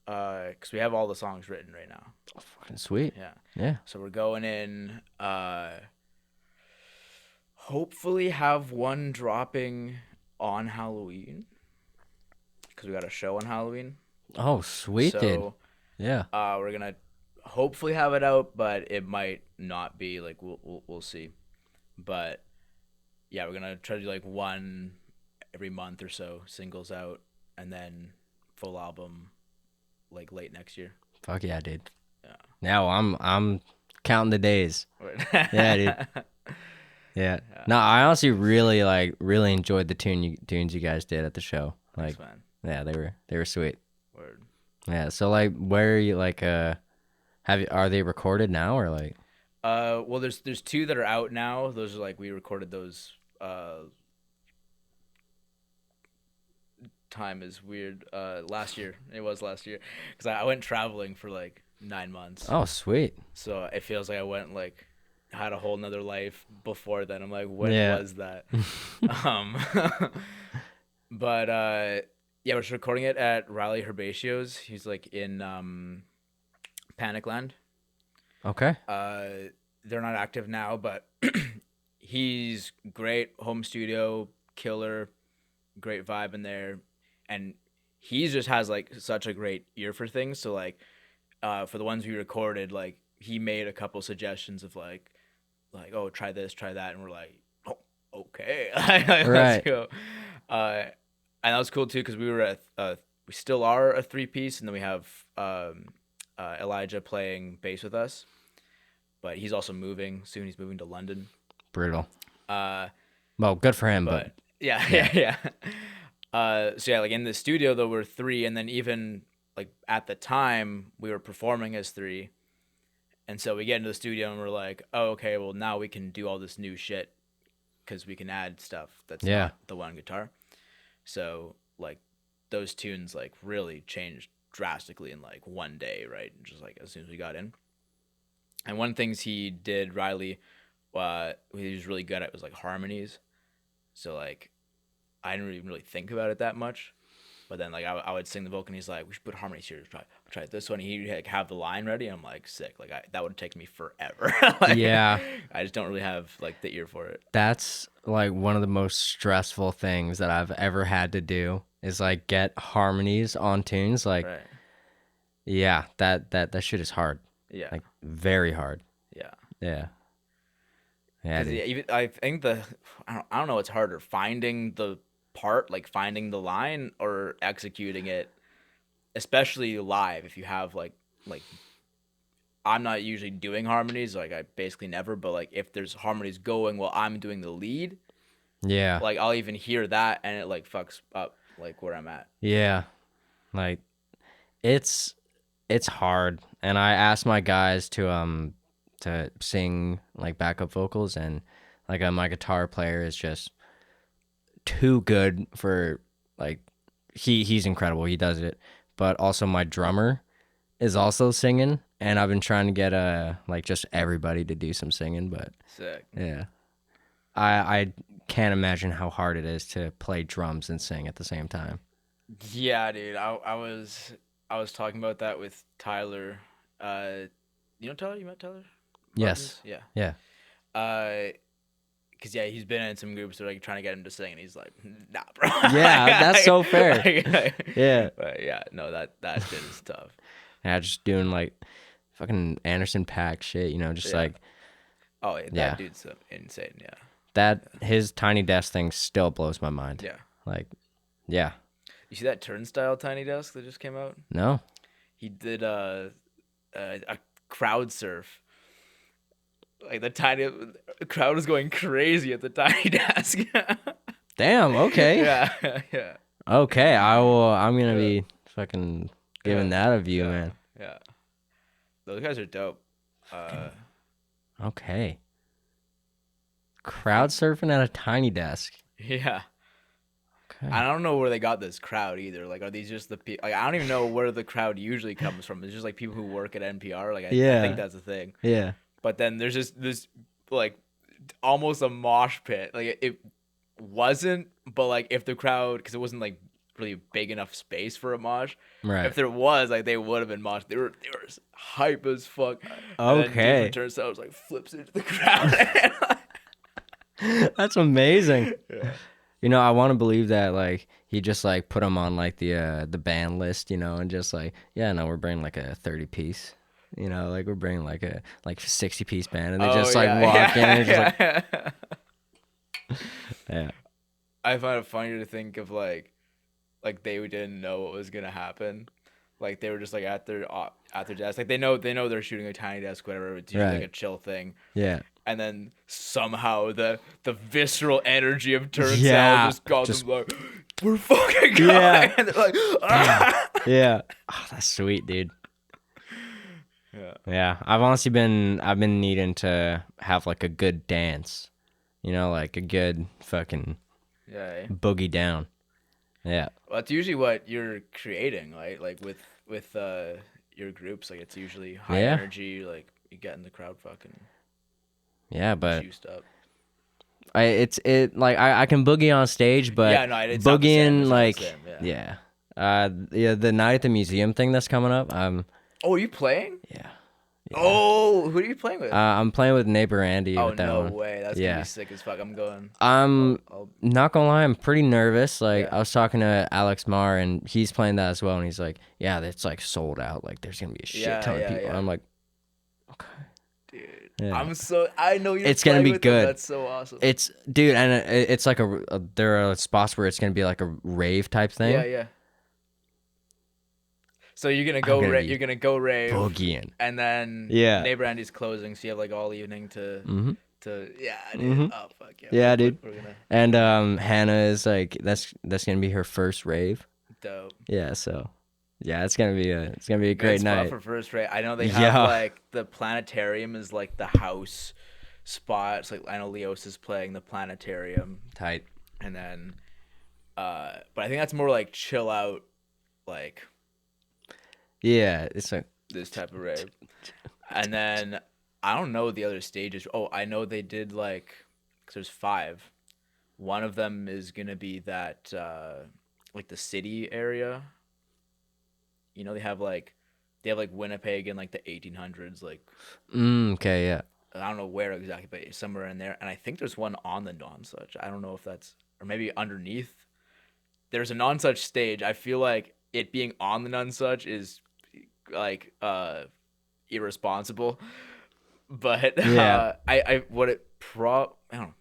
because we have all the songs written right now. Oh, fucking sweet. Yeah. So we're going in, hopefully have one dropping on Halloween, because we got a show on Halloween. Oh, sweet, dude. Yeah. We're gonna hopefully have it out, but it might not be. Like we'll see. But yeah, we're gonna try to do like one every month or so, singles out, and then full album like late next year. Fuck yeah, dude. Yeah. Now I'm counting the days. Yeah, dude. Yeah. No, I honestly really enjoyed the tunes you guys did at the show. Like, thanks, man. Yeah, they were sweet. Word. Yeah. So like, where are you like? Are they recorded now or like? Well, there's two that are out now. Those are like we recorded those. Time is weird. Last year. It was last year, because I went traveling for like 9 months. Oh, sweet. So it feels like I went like had a whole nother life before then. I'm like, when was that? But yeah, we're just recording it at Riley Herbaceo's. He's like in Panicland. Okay. They're not active now, but he's great. Home studio, killer, great vibe in there. And he just has like such a great ear for things. So like for the ones we recorded, like he made a couple suggestions of like, oh, try this, try that. And we're like, oh, okay. Let's go. And that was cool too because we were we still are a 3-piece, and then we have Elijah playing bass with us, but he's also moving soon. He's moving to London. Brutal. Well, good for him, but yeah. So yeah, like in the studio though we're 3, and then even like at the time we were performing as 3, and so we get into the studio and we're like, oh, okay, well now we can do all this new shit because we can add stuff that's not the one guitar. So like those tunes like really changed drastically in like one day, right? Just like as soon as we got in. And one of the things he did, Riley, he was really good at was like harmonies. So like I didn't even really think about it that much, but then like I would sing the vocal and he's like, we should put harmonies here. Try this one. And he'd like have the line ready. And I'm like, sick. Like that would take me forever. Like, yeah. I just don't really have like the ear for it. That's like one of the most stressful things that I've ever had to do is like get harmonies on tunes. Like, yeah, that shit is hard. Yeah. Like very hard. Yeah. Yeah. Yeah. Even I think I don't know what's harder, finding the part, like finding the line, or executing it, especially live. If you have like I'm not usually doing harmonies, like I basically never, but like if there's harmonies going while I'm doing the lead, like I'll even hear that and it like fucks up like where I'm at. Yeah. Like it's hard. And I asked my guys to sing like backup vocals, and like my guitar player is just too good for like he's incredible. He does it. But also my drummer is also singing, and I've been trying to get like just everybody to do some singing, but sick. Yeah. I can't imagine how hard it is to play drums and sing at the same time. Yeah, dude. I was talking about that with Tyler. You know Tyler? You met Tyler? Yes. Yeah. Yeah. Cause yeah, he's been in some groups that are like trying to get him to sing, and he's like, nah, bro. Yeah, that's so fair. Yeah. But yeah, no, that shit is tough. Yeah, just doing like fucking Anderson .Paak shit, you know, just like. Oh, yeah, that dude's insane. Yeah. His tiny desk thing still blows my mind. Yeah. Like, yeah. You see that Turnstile tiny desk that just came out? No. He did a crowd surf. Like the crowd was going crazy at the tiny desk. Damn. Okay. Yeah. Okay. I'm gonna be fucking giving that a view, man. Yeah. Those guys are dope. Okay. Crowd surfing at a tiny desk. Yeah. Okay. I don't know where they got this crowd either. Like, are these just the people? Like, I don't even know where the crowd usually comes from. It's just like people who work at NPR. Like, I think that's a thing. Yeah. But then there's just this like almost a mosh pit. Like it wasn't, but like if the crowd, because it wasn't like really big enough space for a mosh. Right. If there was, like they would have been mosh. They were hype as fuck. Okay. And turns out like flips into the crowd. That's amazing. Yeah. You know, I want to believe that like he just like put them on like the band list, you know, and just like, yeah, no, we're bringing like a 30-piece. You know, like we're bringing like a 60-piece band, and they just like walk in and just like, yeah. I find it funny to think of like they didn't know what was gonna happen. Like they were just like at their desk. Like they know they're shooting a tiny desk, whatever. It's usually like a chill thing. Yeah. And then somehow the visceral energy of Turnstile just got them like, we're fucking going. Yeah. And they're like, ah! Yeah. Oh, that's sweet, dude. Yeah. I've been needing to have like a good dance, you know, like a good fucking boogie down. Yeah. Well, that's usually what you're creating, right? Like with your groups, like it's usually high energy, like you get in the crowd fucking. Yeah, but juiced up. I can boogie on stage, but it's boogieing like the night at the museum thing that's coming up. Oh, are you playing? Yeah. Oh, who are you playing with? I'm playing with Neighbour Andy. Oh, with that no one. way. That's going to be sick as fuck. I'm going. Not going to lie, I'm pretty nervous. Like, I was talking to Alex Marr, and he's playing that as well, and he's like, yeah, it's, like, sold out. Like, there's going to be a shit ton of people. Yeah. I'm like, okay. Dude. Yeah. I know you're It's gonna playing be with them. good. That's so awesome. It's dude, and it's like there are spots where it's gonna be like a rave type thing. Yeah. So you're gonna go rave, boogieing, and then Neighbour Andy's closing, so you have like all evening to dude. Oh fuck yeah. Yeah, dude. We're gonna And Hannah is like that's gonna be her first rave. dope. Yeah, so yeah, it's gonna be a great night. For first rave. I know they have like the planetarium is like the house spot. It's like I know Leos is playing the planetarium. Tight. And then but I think that's more like chill out, like yeah, it's like this type of rave. And then I don't know the other stages. Oh, I know they did like, cause there's 5. One of them is gonna be that like the city area. You know, they have like Winnipeg in like the 1800s, like okay, yeah. I don't know where exactly, but somewhere in there. And I think there's one on the non-such. I don't know if that's, or maybe underneath. There's a non-such stage. I feel like it being on the non-such is like irresponsible. But yeah. I don't know,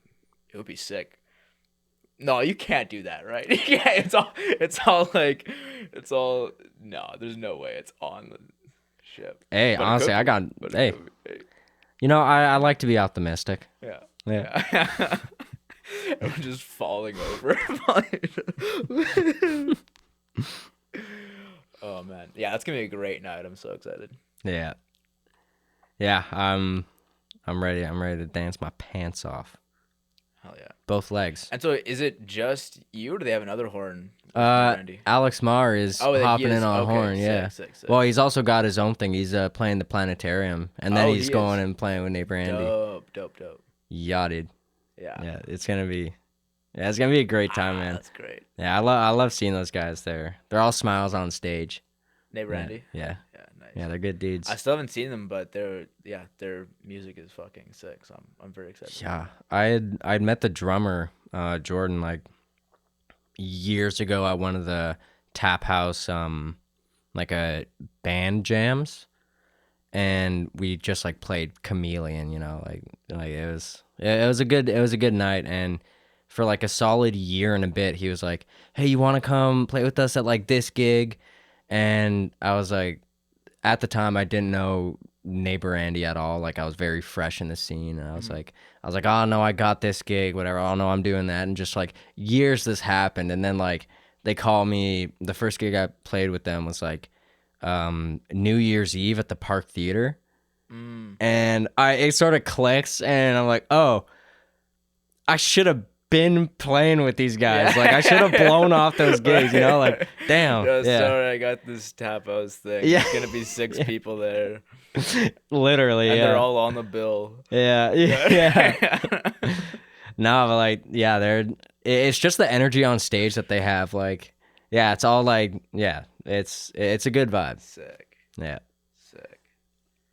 it would be sick. No, you can't do that, right? Yeah, no, there's no way it's on the ship. Hey, But honestly, hey. You know, I like to be optimistic. Yeah. Yeah. I'm just falling over. Oh man. Yeah, that's gonna be a great night. I'm so excited. Yeah. Yeah, I'm ready. I'm ready to dance my pants off. Hell yeah. Both legs. And so is it just you, or do they have another horn? Alex Marr is hopping in on horn, yeah. Sick. Well, he's also got his own thing. He's playing the planetarium, and then he's going and playing with Neighbour Andy. Dope. Yeah, dude. Yeah, it's gonna be a great time, man. That's great. Yeah, I love seeing those guys there. They're all smiles on stage. Neighbour Andy. Yeah, nice. Yeah, they're good dudes. I still haven't seen them, but their music is fucking sick. So I'm very excited. Yeah, I'd met the drummer Jordan like years ago at one of the tap house like a band jams, and we just like played Chameleon, you know, like it was a good night. And for like a solid year and a bit, he was like, hey, you want to come play with us at like this gig? And I was like, at the time I didn't know Neighbour Andy at all. Like I was very fresh in the scene, and I was like, oh no, I got this gig, whatever. Oh no, I'm doing that. And just like years this happened, and then like they call me. The first gig I played with them was like New Year's Eve at the Park Theater, and it sort of clicks, and I'm like, oh, I should have been playing with these guys. Like I should have blown off those gigs, you know, like damn. Sorry, I got this tap house thing. Yeah. There's gonna be 6 people there. Literally, and yeah. They're all on the bill. Yeah. No, but like, yeah, it's just the energy on stage that they have. Like, yeah, it's all like, yeah, it's a good vibe. Sick. Yeah. Sick.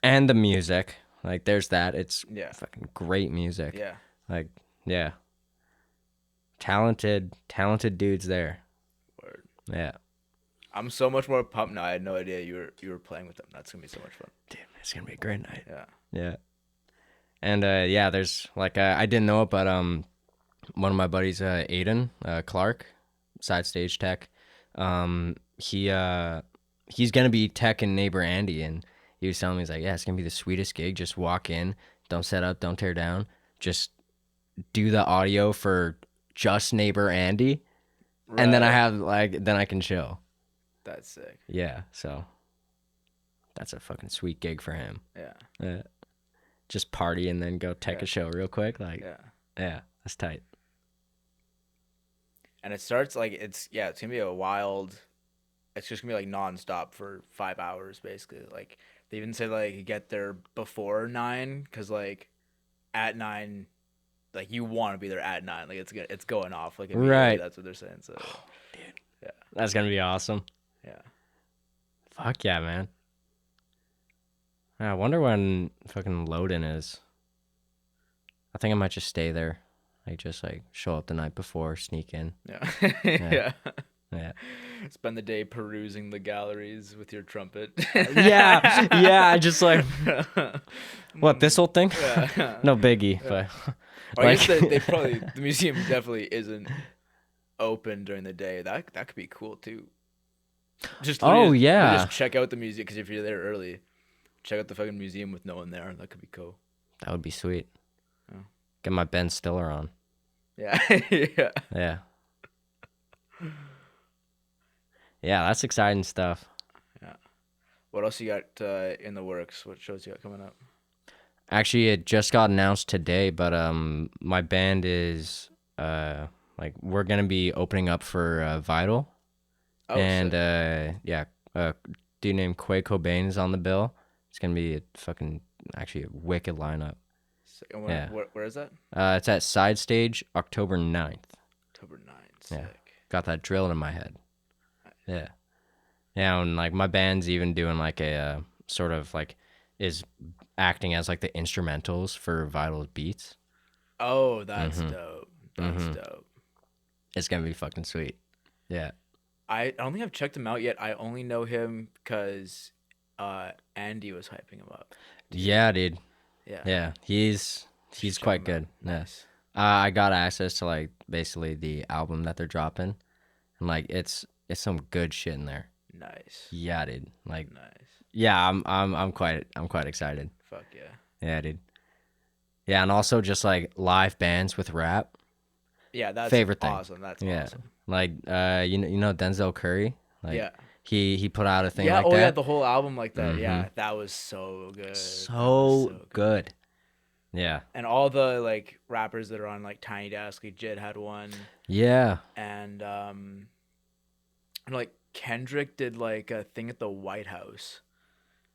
And the music, like, there's that. It's fucking great music. Yeah. Like, yeah. Talented dudes there. Word. Yeah. I'm so much more pumped now. I had no idea you were playing with them. That's gonna be so much fun. Damn, it's gonna be a great night. Yeah. And yeah, there's like I didn't know it, but one of my buddies, Aiden Clark, side stage tech, he's gonna be tech in Neighbour Andy, and he was telling me, he's like, yeah, it's gonna be the sweetest gig. Just walk in, don't set up, don't tear down, just do the audio for just Neighbour Andy, right. And then I can chill. That's sick. Yeah, so that's a fucking sweet gig for him. Yeah. Just party and then go take a show real quick. Like, yeah, that's tight. And it starts like it's gonna be a wild. It's just gonna be like nonstop for 5 hours basically. Like they even say like you get there before 9 because like at 9. Like you want to be there at 9, like it's going off, like right. That's what they're saying. So, dude, yeah, that's gonna be awesome. Yeah, fuck yeah, man. I wonder when fucking load-in is. I think I might just stay there, like just like show up the night before, sneak in. Yeah. Yeah. Spend the day perusing the galleries with your trumpet. Yeah. Yeah. I just like, what, this whole thing? Yeah. No biggie, Yeah. but Or I like, guess they probably the museum definitely isn't open during the day. That could be cool too. Just oh literally yeah, just check out the museum because if you're there early, check out the fucking museum with no one there. That could be cool. that would be sweet. Oh. Get my Ben Stiller on. Yeah. Yeah. Yeah. Yeah, that's exciting stuff. Yeah. What else you got in the works? What shows you got coming up? Actually, it just got announced today, but my band is like we're gonna be opening up for Vital, Oh, and sick. yeah, dude named Quay Cobain is on the bill. It's gonna be a fucking actually a wicked lineup. Sick. And Yeah. where is that? It's at Side Stage, October 9th. October 9th. Sick. Yeah. Got that drilled in my head. Yeah. Yeah, and like my band's even doing like a sort of like is acting as like the instrumentals for Vital's beats. Oh, that's Mhm. dope. That's Mhm. dope. It's gonna be fucking sweet. Yeah. I don't think I've checked him out yet. I only know him because Andy was hyping him up. Yeah, dude. Yeah. Yeah, he's Check quite him out. good. Yeah. Nice. I got access to like basically the album that they're dropping, and like it's some good shit in there. Nice. Yeah, dude. Like, Nice. yeah, I'm quite excited. Fuck yeah. Yeah, dude. Yeah, and also just like live bands with rap. Yeah, that's Favorite thing. awesome. That's Yeah. awesome. Like you know Denzel Curry? Like Yeah. he put out a thing Yeah, like oh that. yeah, the whole album like that. Yeah, Mhm. that was so good. That was So good. Yeah. And all the like rappers that are on like Tiny Desk, like Jid had one, Yeah. and like Kendrick did like a thing at the White House.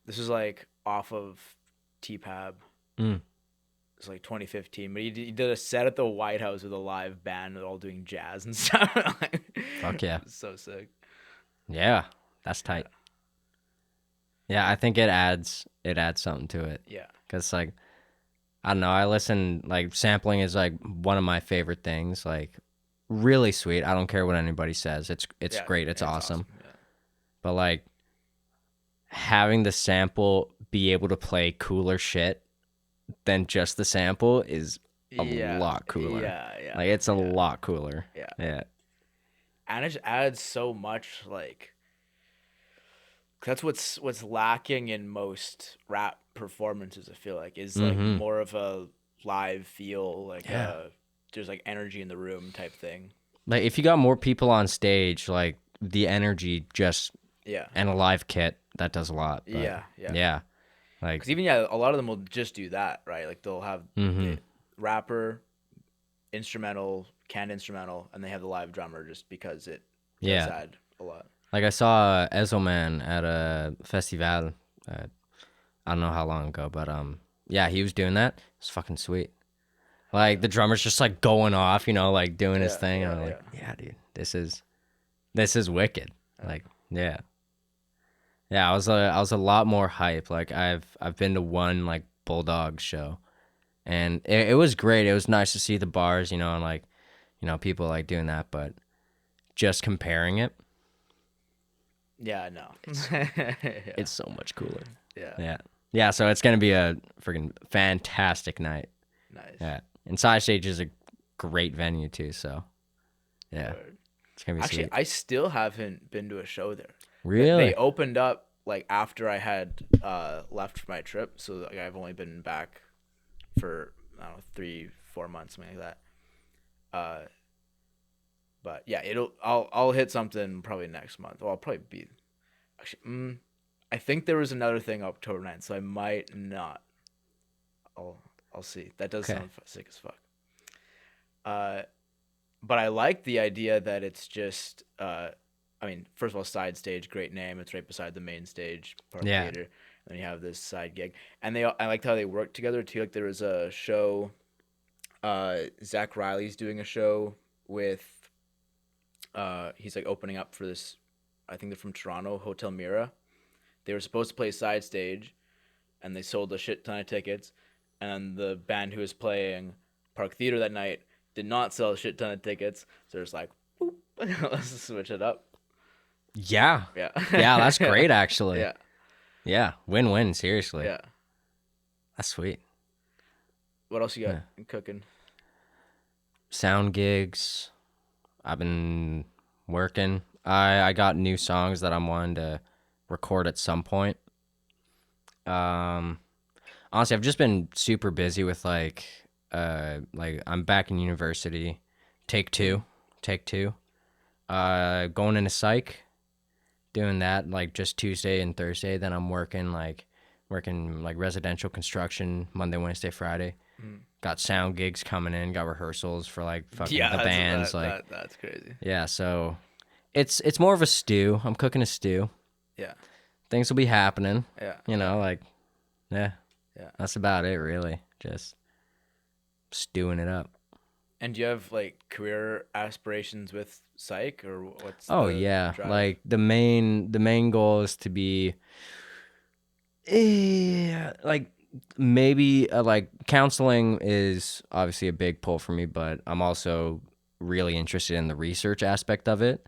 This was like off of T-Pab. Mm. It's like 2015, but he did a set at the White House with a live band, all doing jazz and stuff. Fuck yeah. So sick. Yeah. That's tight. Yeah, I think it adds something to it. Yeah. Cuz like I don't know, I listen like sampling is like one of my favorite things, like really sweet. I don't care what anybody says. It's Yeah, great. It's awesome. Yeah. But like having the sample be able to play cooler shit than just the sample is a lot cooler. Yeah. Like it's a yeah. lot cooler. Yeah. Yeah. And it just adds so much, like, that's what's lacking in most rap performances, I feel like, is like Mhm. more of a live feel, like Yeah. there's like energy in the room type thing. Like if you got more people on stage, like the energy just Yeah. and a live kit, that does a lot. But Yeah. yeah. Like Because even a lot of them will just do that, right? Like they'll have mhm. the rapper, instrumental, canned instrumental, and they have the live drummer just because it does Yeah. add a lot. Like I saw Ezelman at a festival. I don't know how long ago, but yeah, he was doing that. It's fucking sweet. Like the drummer's just like going off, you know, like doing his Yeah, thing. And yeah, I'm like, yeah, dude, this is wicked. Like, yeah, yeah. I was a lot more hype. Like I've been to one like Bulldog show, and it was great. It was nice to see the bars, you know, and like, you know, people like doing that, but just comparing it, Yeah, no. it's so much cooler. Yeah. Yeah. Yeah, so it's going to be a freaking fantastic night. Nice. Yeah. And Side Stage is a great venue too, so yeah. Word. It's going to be Actually, sweet. I still haven't been to a show there. Really? They opened up like after I had left for my trip, so like, I've only been back for I don't know 3-4 months, something like that. But yeah, I'll hit something probably next month. Well, I'll probably be actually. I think there was another thing October 9th, so I might not. I'll see. That does Okay. sound sick as fuck. But I like the idea that it's just. I mean, first of all, Side Stage, great name. It's right beside the main stage, Park Yeah. Theater. And then you have this side gig, and I liked how they work together too. Like there was a show. Zach Riley's doing a show with. He's like opening up for this. I think they're from Toronto, Hotel Mira. They were supposed to play Side Stage, and they sold a shit ton of tickets. And the band who was playing Park Theater that night did not sell a shit ton of tickets. So there's like, boop, Let's switch it up. Yeah. Yeah. Yeah, that's great, actually. Yeah. Yeah, win-win, seriously. Yeah. That's sweet. What else you got cooking? Sound gigs. I've been working. I got new songs that I'm wanting to record at some point. Honestly, I've just been super busy with like I'm back in university. Take two. Going into psych, doing that like just Tuesday and Thursday. Then I'm working residential construction Monday, Wednesday, Friday. Got sound gigs coming in. Got rehearsals for like fucking the bands. That's crazy. Yeah, so it's more of a stew. I'm cooking a stew. Yeah. Things will be happening. Yeah. Yeah. Yeah. That's about it, really. Just stewing it up. And do you have like career aspirations with psych, or what's? Oh the yeah, drive? like the main goal is to be, like maybe like counseling is obviously a big pull for me, but I'm also really interested in the research aspect of it.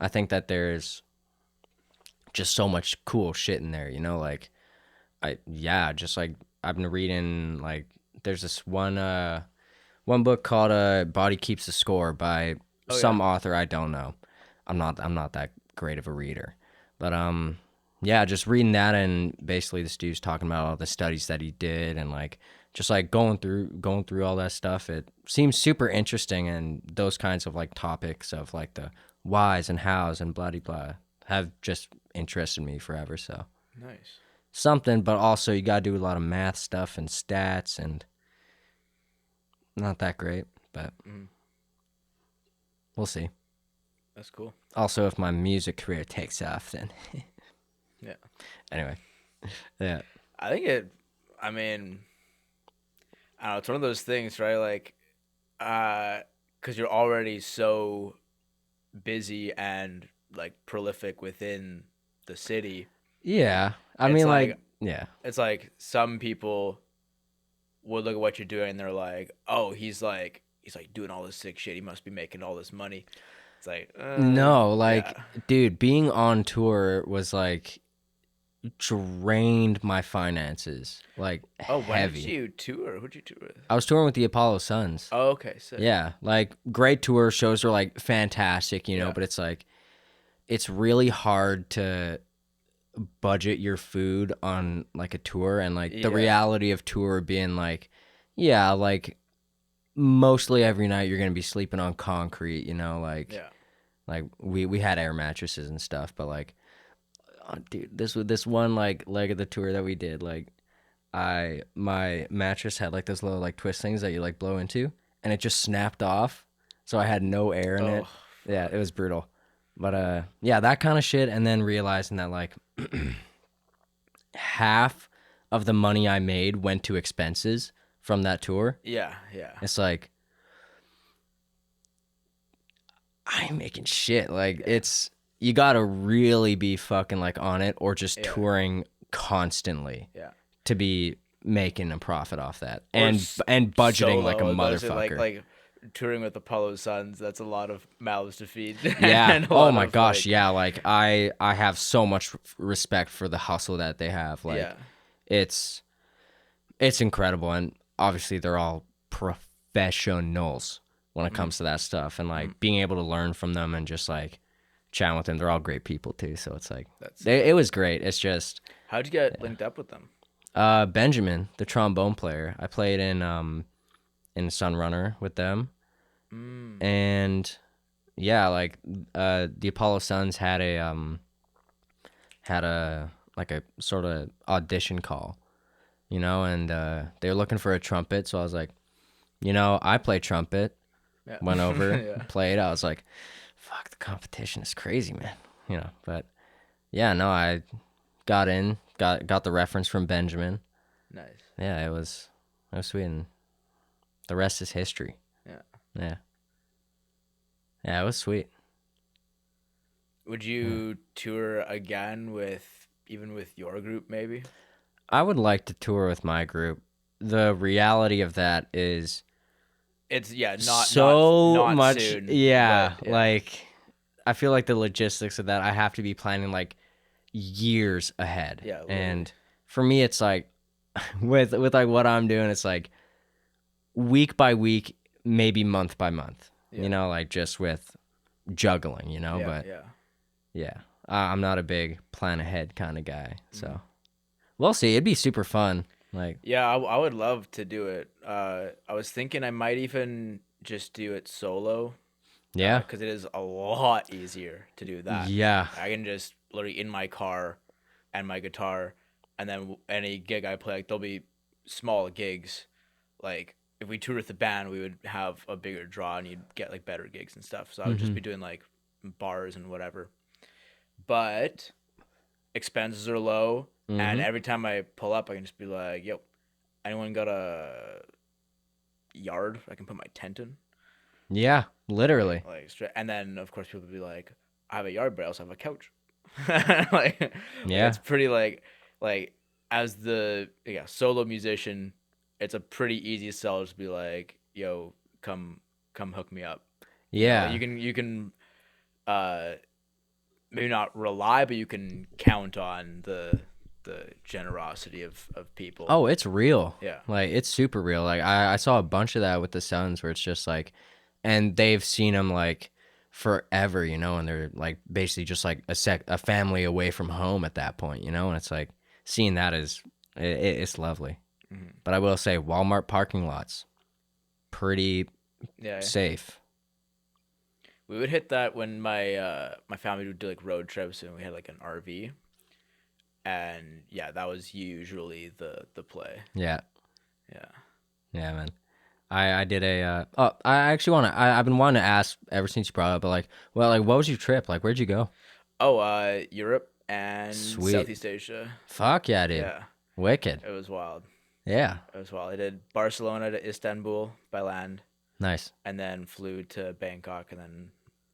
I think that there's just so much cool shit in there, like just like I've been reading, like there's this one book called Body Keeps the Score by some author I don't know. I'm not that great of a reader. But just reading that, and basically this dude's talking about all the studies that he did, and like just like going through all that stuff. It seems super interesting, and those kinds of like topics of like the whys and hows and blah blah have just interested me forever. So nice. Something, but also you gotta do a lot of math stuff and stats, and not that great, but we'll see. That's cool. Also, if my music career takes off, then yeah. Anyway, yeah. I think I don't know, it's one of those things, right? Like, because you're already so busy and like prolific within the city. Yeah, I mean, like, yeah. It's like some people would look at what you're doing and they're like, oh, he's like doing all this sick shit. He must be making all this money. It's like, no, like, dude, being on tour was like drained my finances, like, heavy. When did you tour? Who'd you tour with? I was touring with the Apollo Suns. Oh, okay, sick. Yeah, like, great tour. Shows are like fantastic, but it's like, it's really hard to budget your food on like a tour, and like the reality of tour being like, like mostly every night you're gonna be sleeping on concrete, like we had air mattresses and stuff, but like, dude, this one like leg of the tour that we did, like my mattress had like those little like twist things that you like blow into, and it just snapped off, so I had no air in it. Yeah, it was brutal. But that kind of shit, and then realizing that like half of the money I made went to expenses from that tour. Yeah. It's like, I'm making shit. Like, it's, you gotta really be fucking like on it, or just touring constantly to be making a profit off that, and budgeting like a motherfucker. Like touring with Apollo Suns, that's a lot of mouths to feed. Yeah. Oh my gosh. Yeah. Like I have so much respect for the hustle that they have. Like it's incredible. And obviously they're all professionals when it comes to that stuff, and like being able to learn from them and just like chatting with them. They're all great people too. So it's like, it was great. It's just, how'd you get linked up with them? Benjamin, the trombone player. I played in Sunrunner with them. And like the Apollo Suns had a like a sort of audition call, and they were looking for a trumpet, so I was like, I play trumpet. Went over, played. I was like, fuck, the competition is crazy, man. But no, I got in, got the reference from Benjamin. Nice. Yeah, it was sweet, and the rest is history. Yeah, it was sweet. Would you tour again with your group, maybe? I would like to tour with my group. The reality of that is, it's not so not much. Soon, yeah, but, like I feel like the logistics of that, I have to be planning like years ahead. Yeah. Literally. And for me, it's like with like what I'm doing, it's like week by week, maybe month by month. Yeah. You know, like just with juggling. You know, but yeah, I'm not a big plan ahead kind of guy. So we'll see. It'd be super fun. Like, yeah, I would love to do it. I was thinking I might even just do it solo. yeah, because it is a lot easier to do that. yeah, I can just literally in my car and my guitar, and then any gig I play, like there'll be small gigs. Like if we toured with the band, we would have a bigger draw and you'd get like better gigs and stuff. So I would just be doing like bars and whatever. But expenses are low, and every time I pull up, I can just be like, "Yo, anyone got a yard I can put my tent in?" yeah, literally. Like, and then of course people would be like, "I have a yard, but I also have a couch." Like, Yeah. it's pretty like as the solo musician, it's a pretty easy sell to be like, "Yo, come hook me up." Yeah, You can maybe not rely, but you can count on the generosity of people. oh, it's real. Yeah. Like, it's super real. Like, I saw a bunch of that with the Suns where it's just like, and they've seen them like forever, you know, and they're like basically just like a family away from home at that point, you know, and it's like seeing that is it's lovely. But I will say Walmart parking lots pretty safe. We would hit that when my my family would do like road trips and we had like an RV. And yeah, that was usually the play. Yeah. Yeah. Yeah, man. I did a I actually want to I've been wanting to ask ever since you brought it up, but like, well, like what was your trip? Like, where'd you go? Oh, Europe and Sweet. Southeast Asia. Fuck yeah, dude. Yeah. Wicked. It was wild. Yeah. It was wild. I did Barcelona to Istanbul by land. Nice. And then flew to Bangkok and then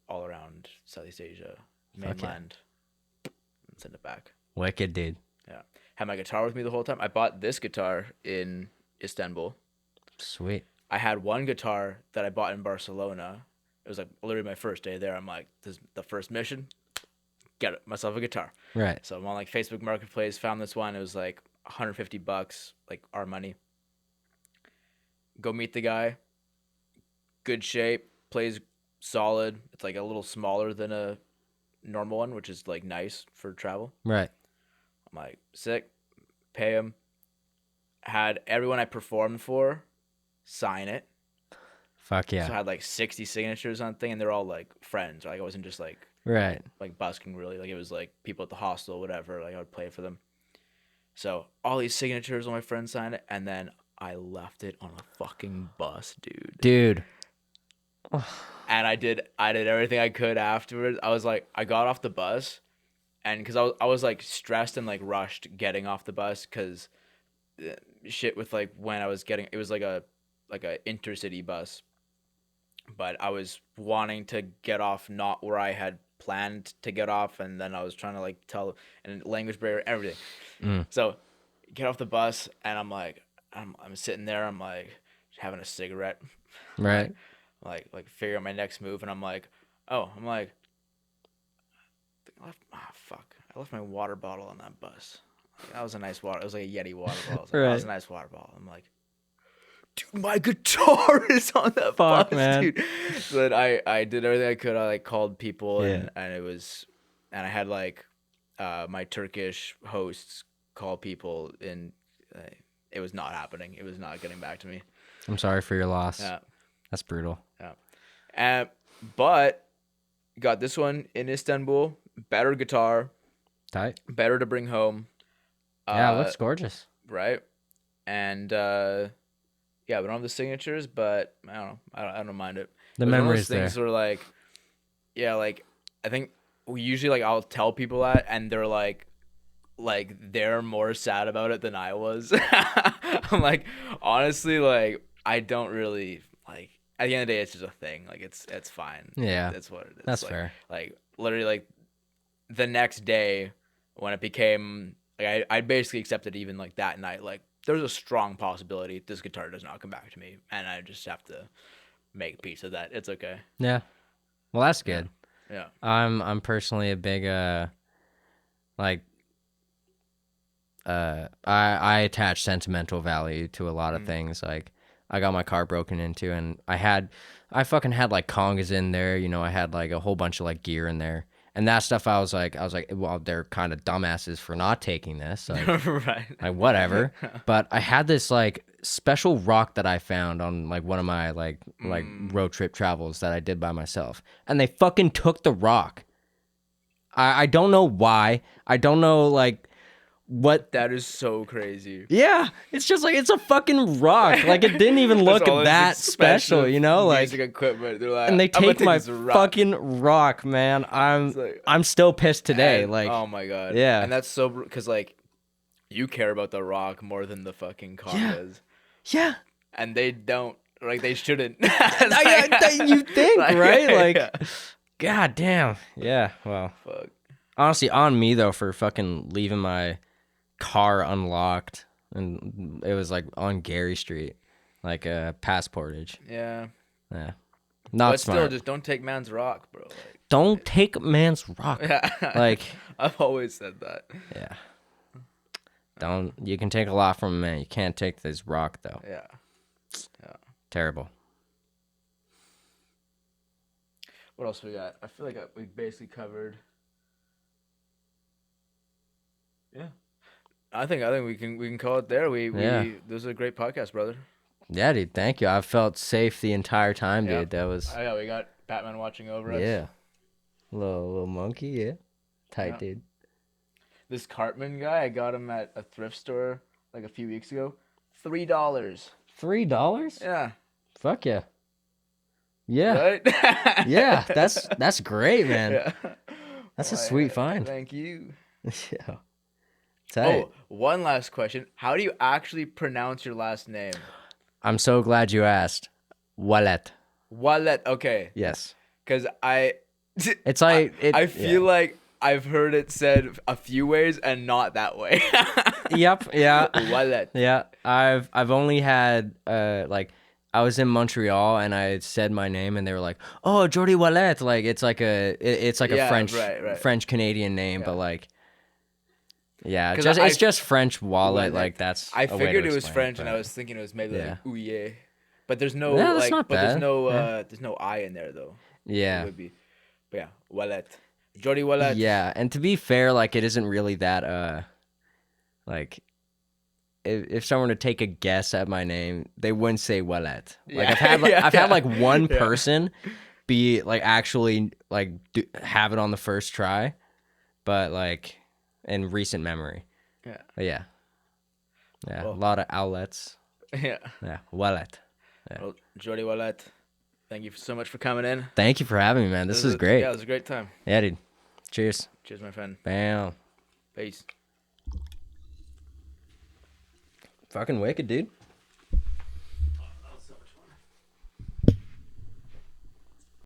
all around Southeast Asia, mainland, and send it back. Wicked, dude. Yeah. Had my guitar with me the whole time. I bought this guitar in Istanbul. Sweet. I had one guitar that I bought in Barcelona. It was like literally my first day there. I'm like, this is the first mission. Get myself a guitar. Right. So I'm on like Facebook Marketplace, found this one. It was like $150, like our money. Go meet the guy. Good shape, plays solid. It's like a little smaller than a normal one, which is like nice for travel. Right. I'm like, sick. Pay him. Had everyone I performed for sign it. Fuck yeah. So I had like 60 signatures on the thing, and they're all like friends. Like I wasn't just like busking really. Like it was like people at the hostel, whatever. Like I would play for them. So all these signatures, all my friends signed it, and then I left it on a fucking bus, dude. And I did everything I could afterwards. I was like, I got off the bus, and because I was like stressed and like rushed getting off the bus because shit with like when I was getting, it was like a intercity bus, but I was wanting to get off not where I had planned to get off, and then I was trying to like tell and language barrier, everything. So get off the bus, and I'm like, I'm sitting there, I'm like having a cigarette, right? like figure out my next move, and I'm like, I left my water bottle on that bus. Like, that was a nice water. It was like a Yeti water bottle. Like, that was a nice water bottle. I'm like, dude, my guitar is on that bus, man. dude. So then I did everything I could. I like called people, and it was, and I had like my Turkish hosts call people, and it was not happening. It was not getting back to me. I'm sorry for your loss. Yeah. That's brutal. Yeah. But got this one in Istanbul. Better guitar. Tight. Better to bring home. Yeah, it looks gorgeous. Right. And yeah, we don't have the signatures, but I don't know. I don't mind it. The memories there. Things were like, yeah, like I think we usually like I'll tell people that, and they're like they're more sad about it than I was. I'm like, honestly, like I don't really like. At the end of the day, it's just a thing. Like it's fine. Yeah, that's what it is. That's like, fair. Like literally, like the next day when it became like I basically accepted even like that night. Like there's a strong possibility this guitar does not come back to me, and I just have to make peace of that. It's okay. Yeah. Well, that's good. Yeah. I'm personally a big like I attach sentimental value to a lot of things. Like I got my car broken into, and I fucking had like congas in there, you know, I had like a whole bunch of like gear in there. And that stuff I was like, well, they're kind of dumbasses for not taking this. Like, Right. like whatever. But I had this like special rock that I found on like one of my like road trip travels that I did by myself. And they fucking took the rock. I don't know why. I don't know like what. That is so crazy. Yeah, it's just like it's a fucking rock. Like it didn't even look that special, you know? Like music equipment. They're like, and they take my rock. fucking rock, man. I'm still pissed today. And, like, oh my god. Yeah. And that's so because like you care about the rock more than the fucking congas. Yeah. And they don't. Like they shouldn't. You think, like, right? Like, yeah. god damn. Yeah. Well, Fuck. honestly, on me though for fucking leaving my car unlocked, and it was like on Gary Street, like a passportage. Yeah. Yeah. Not But smart. still, just don't take man's rock, bro. Like, Don't take man's rock. yeah. Like, I've always said that. yeah. Don't. You can take a lot from a man. You can't take this rock though. Yeah. Yeah. Terrible. What else we got? I feel like we basically covered. Yeah. I think we can call it there. Yeah. This was a great podcast, brother. Yeah, dude. Thank you. I felt safe the entire time, dude. Yeah. That was. Oh yeah, we got Batman watching over us. Yeah. Little monkey, yeah. Tight, Yeah. dude. This Cartman guy, I got him at a thrift store like a few weeks ago. $3. $3? Yeah. Fuck yeah. Yeah. Right? Yeah. That's great, man. Yeah. That's a sweet find. Thank you. Yeah. Tight. Oh, one last question. How do you actually pronounce your last name? I'm so glad you asked. Ouellet. Ouellet. Okay. Yes. Because It's like I feel like I've heard it said a few ways and not that way. Yep. Yeah. Ouellet. Yeah. I've only had like I was in Montreal and I said my name and they were like, "Oh, Jordie Ouellet." Like it's like a Yeah, French right. French Canadian name, Yeah. but like yeah, 'Cause it's just French wallet. Ouellet. Like that's. I a way figured to it was explain French, but- and I was thinking it was maybe Yeah. like ouye, but there's no Yeah, that's like, not but bad. there's no I in there though. It Yeah. would be, but yeah, Ouellet, Jordie Ouellet. Yeah, and to be fair, like it isn't really that like if someone were to take a guess at my name, they wouldn't say Ouellet. Like Yeah. I've had like one Yeah. person be like actually like have it on the first try, but like in recent memory. Yeah. But yeah. Yeah, Well. a lot of outlets. Yeah. Yeah, Ouellet. Well, Jordie Ouellet, thank you so much for coming in. Thank you for having me, man. This is great. Yeah, it was a great time. Yeah, dude. Cheers. Cheers, my friend. Bam. Peace. Fucking wicked, dude.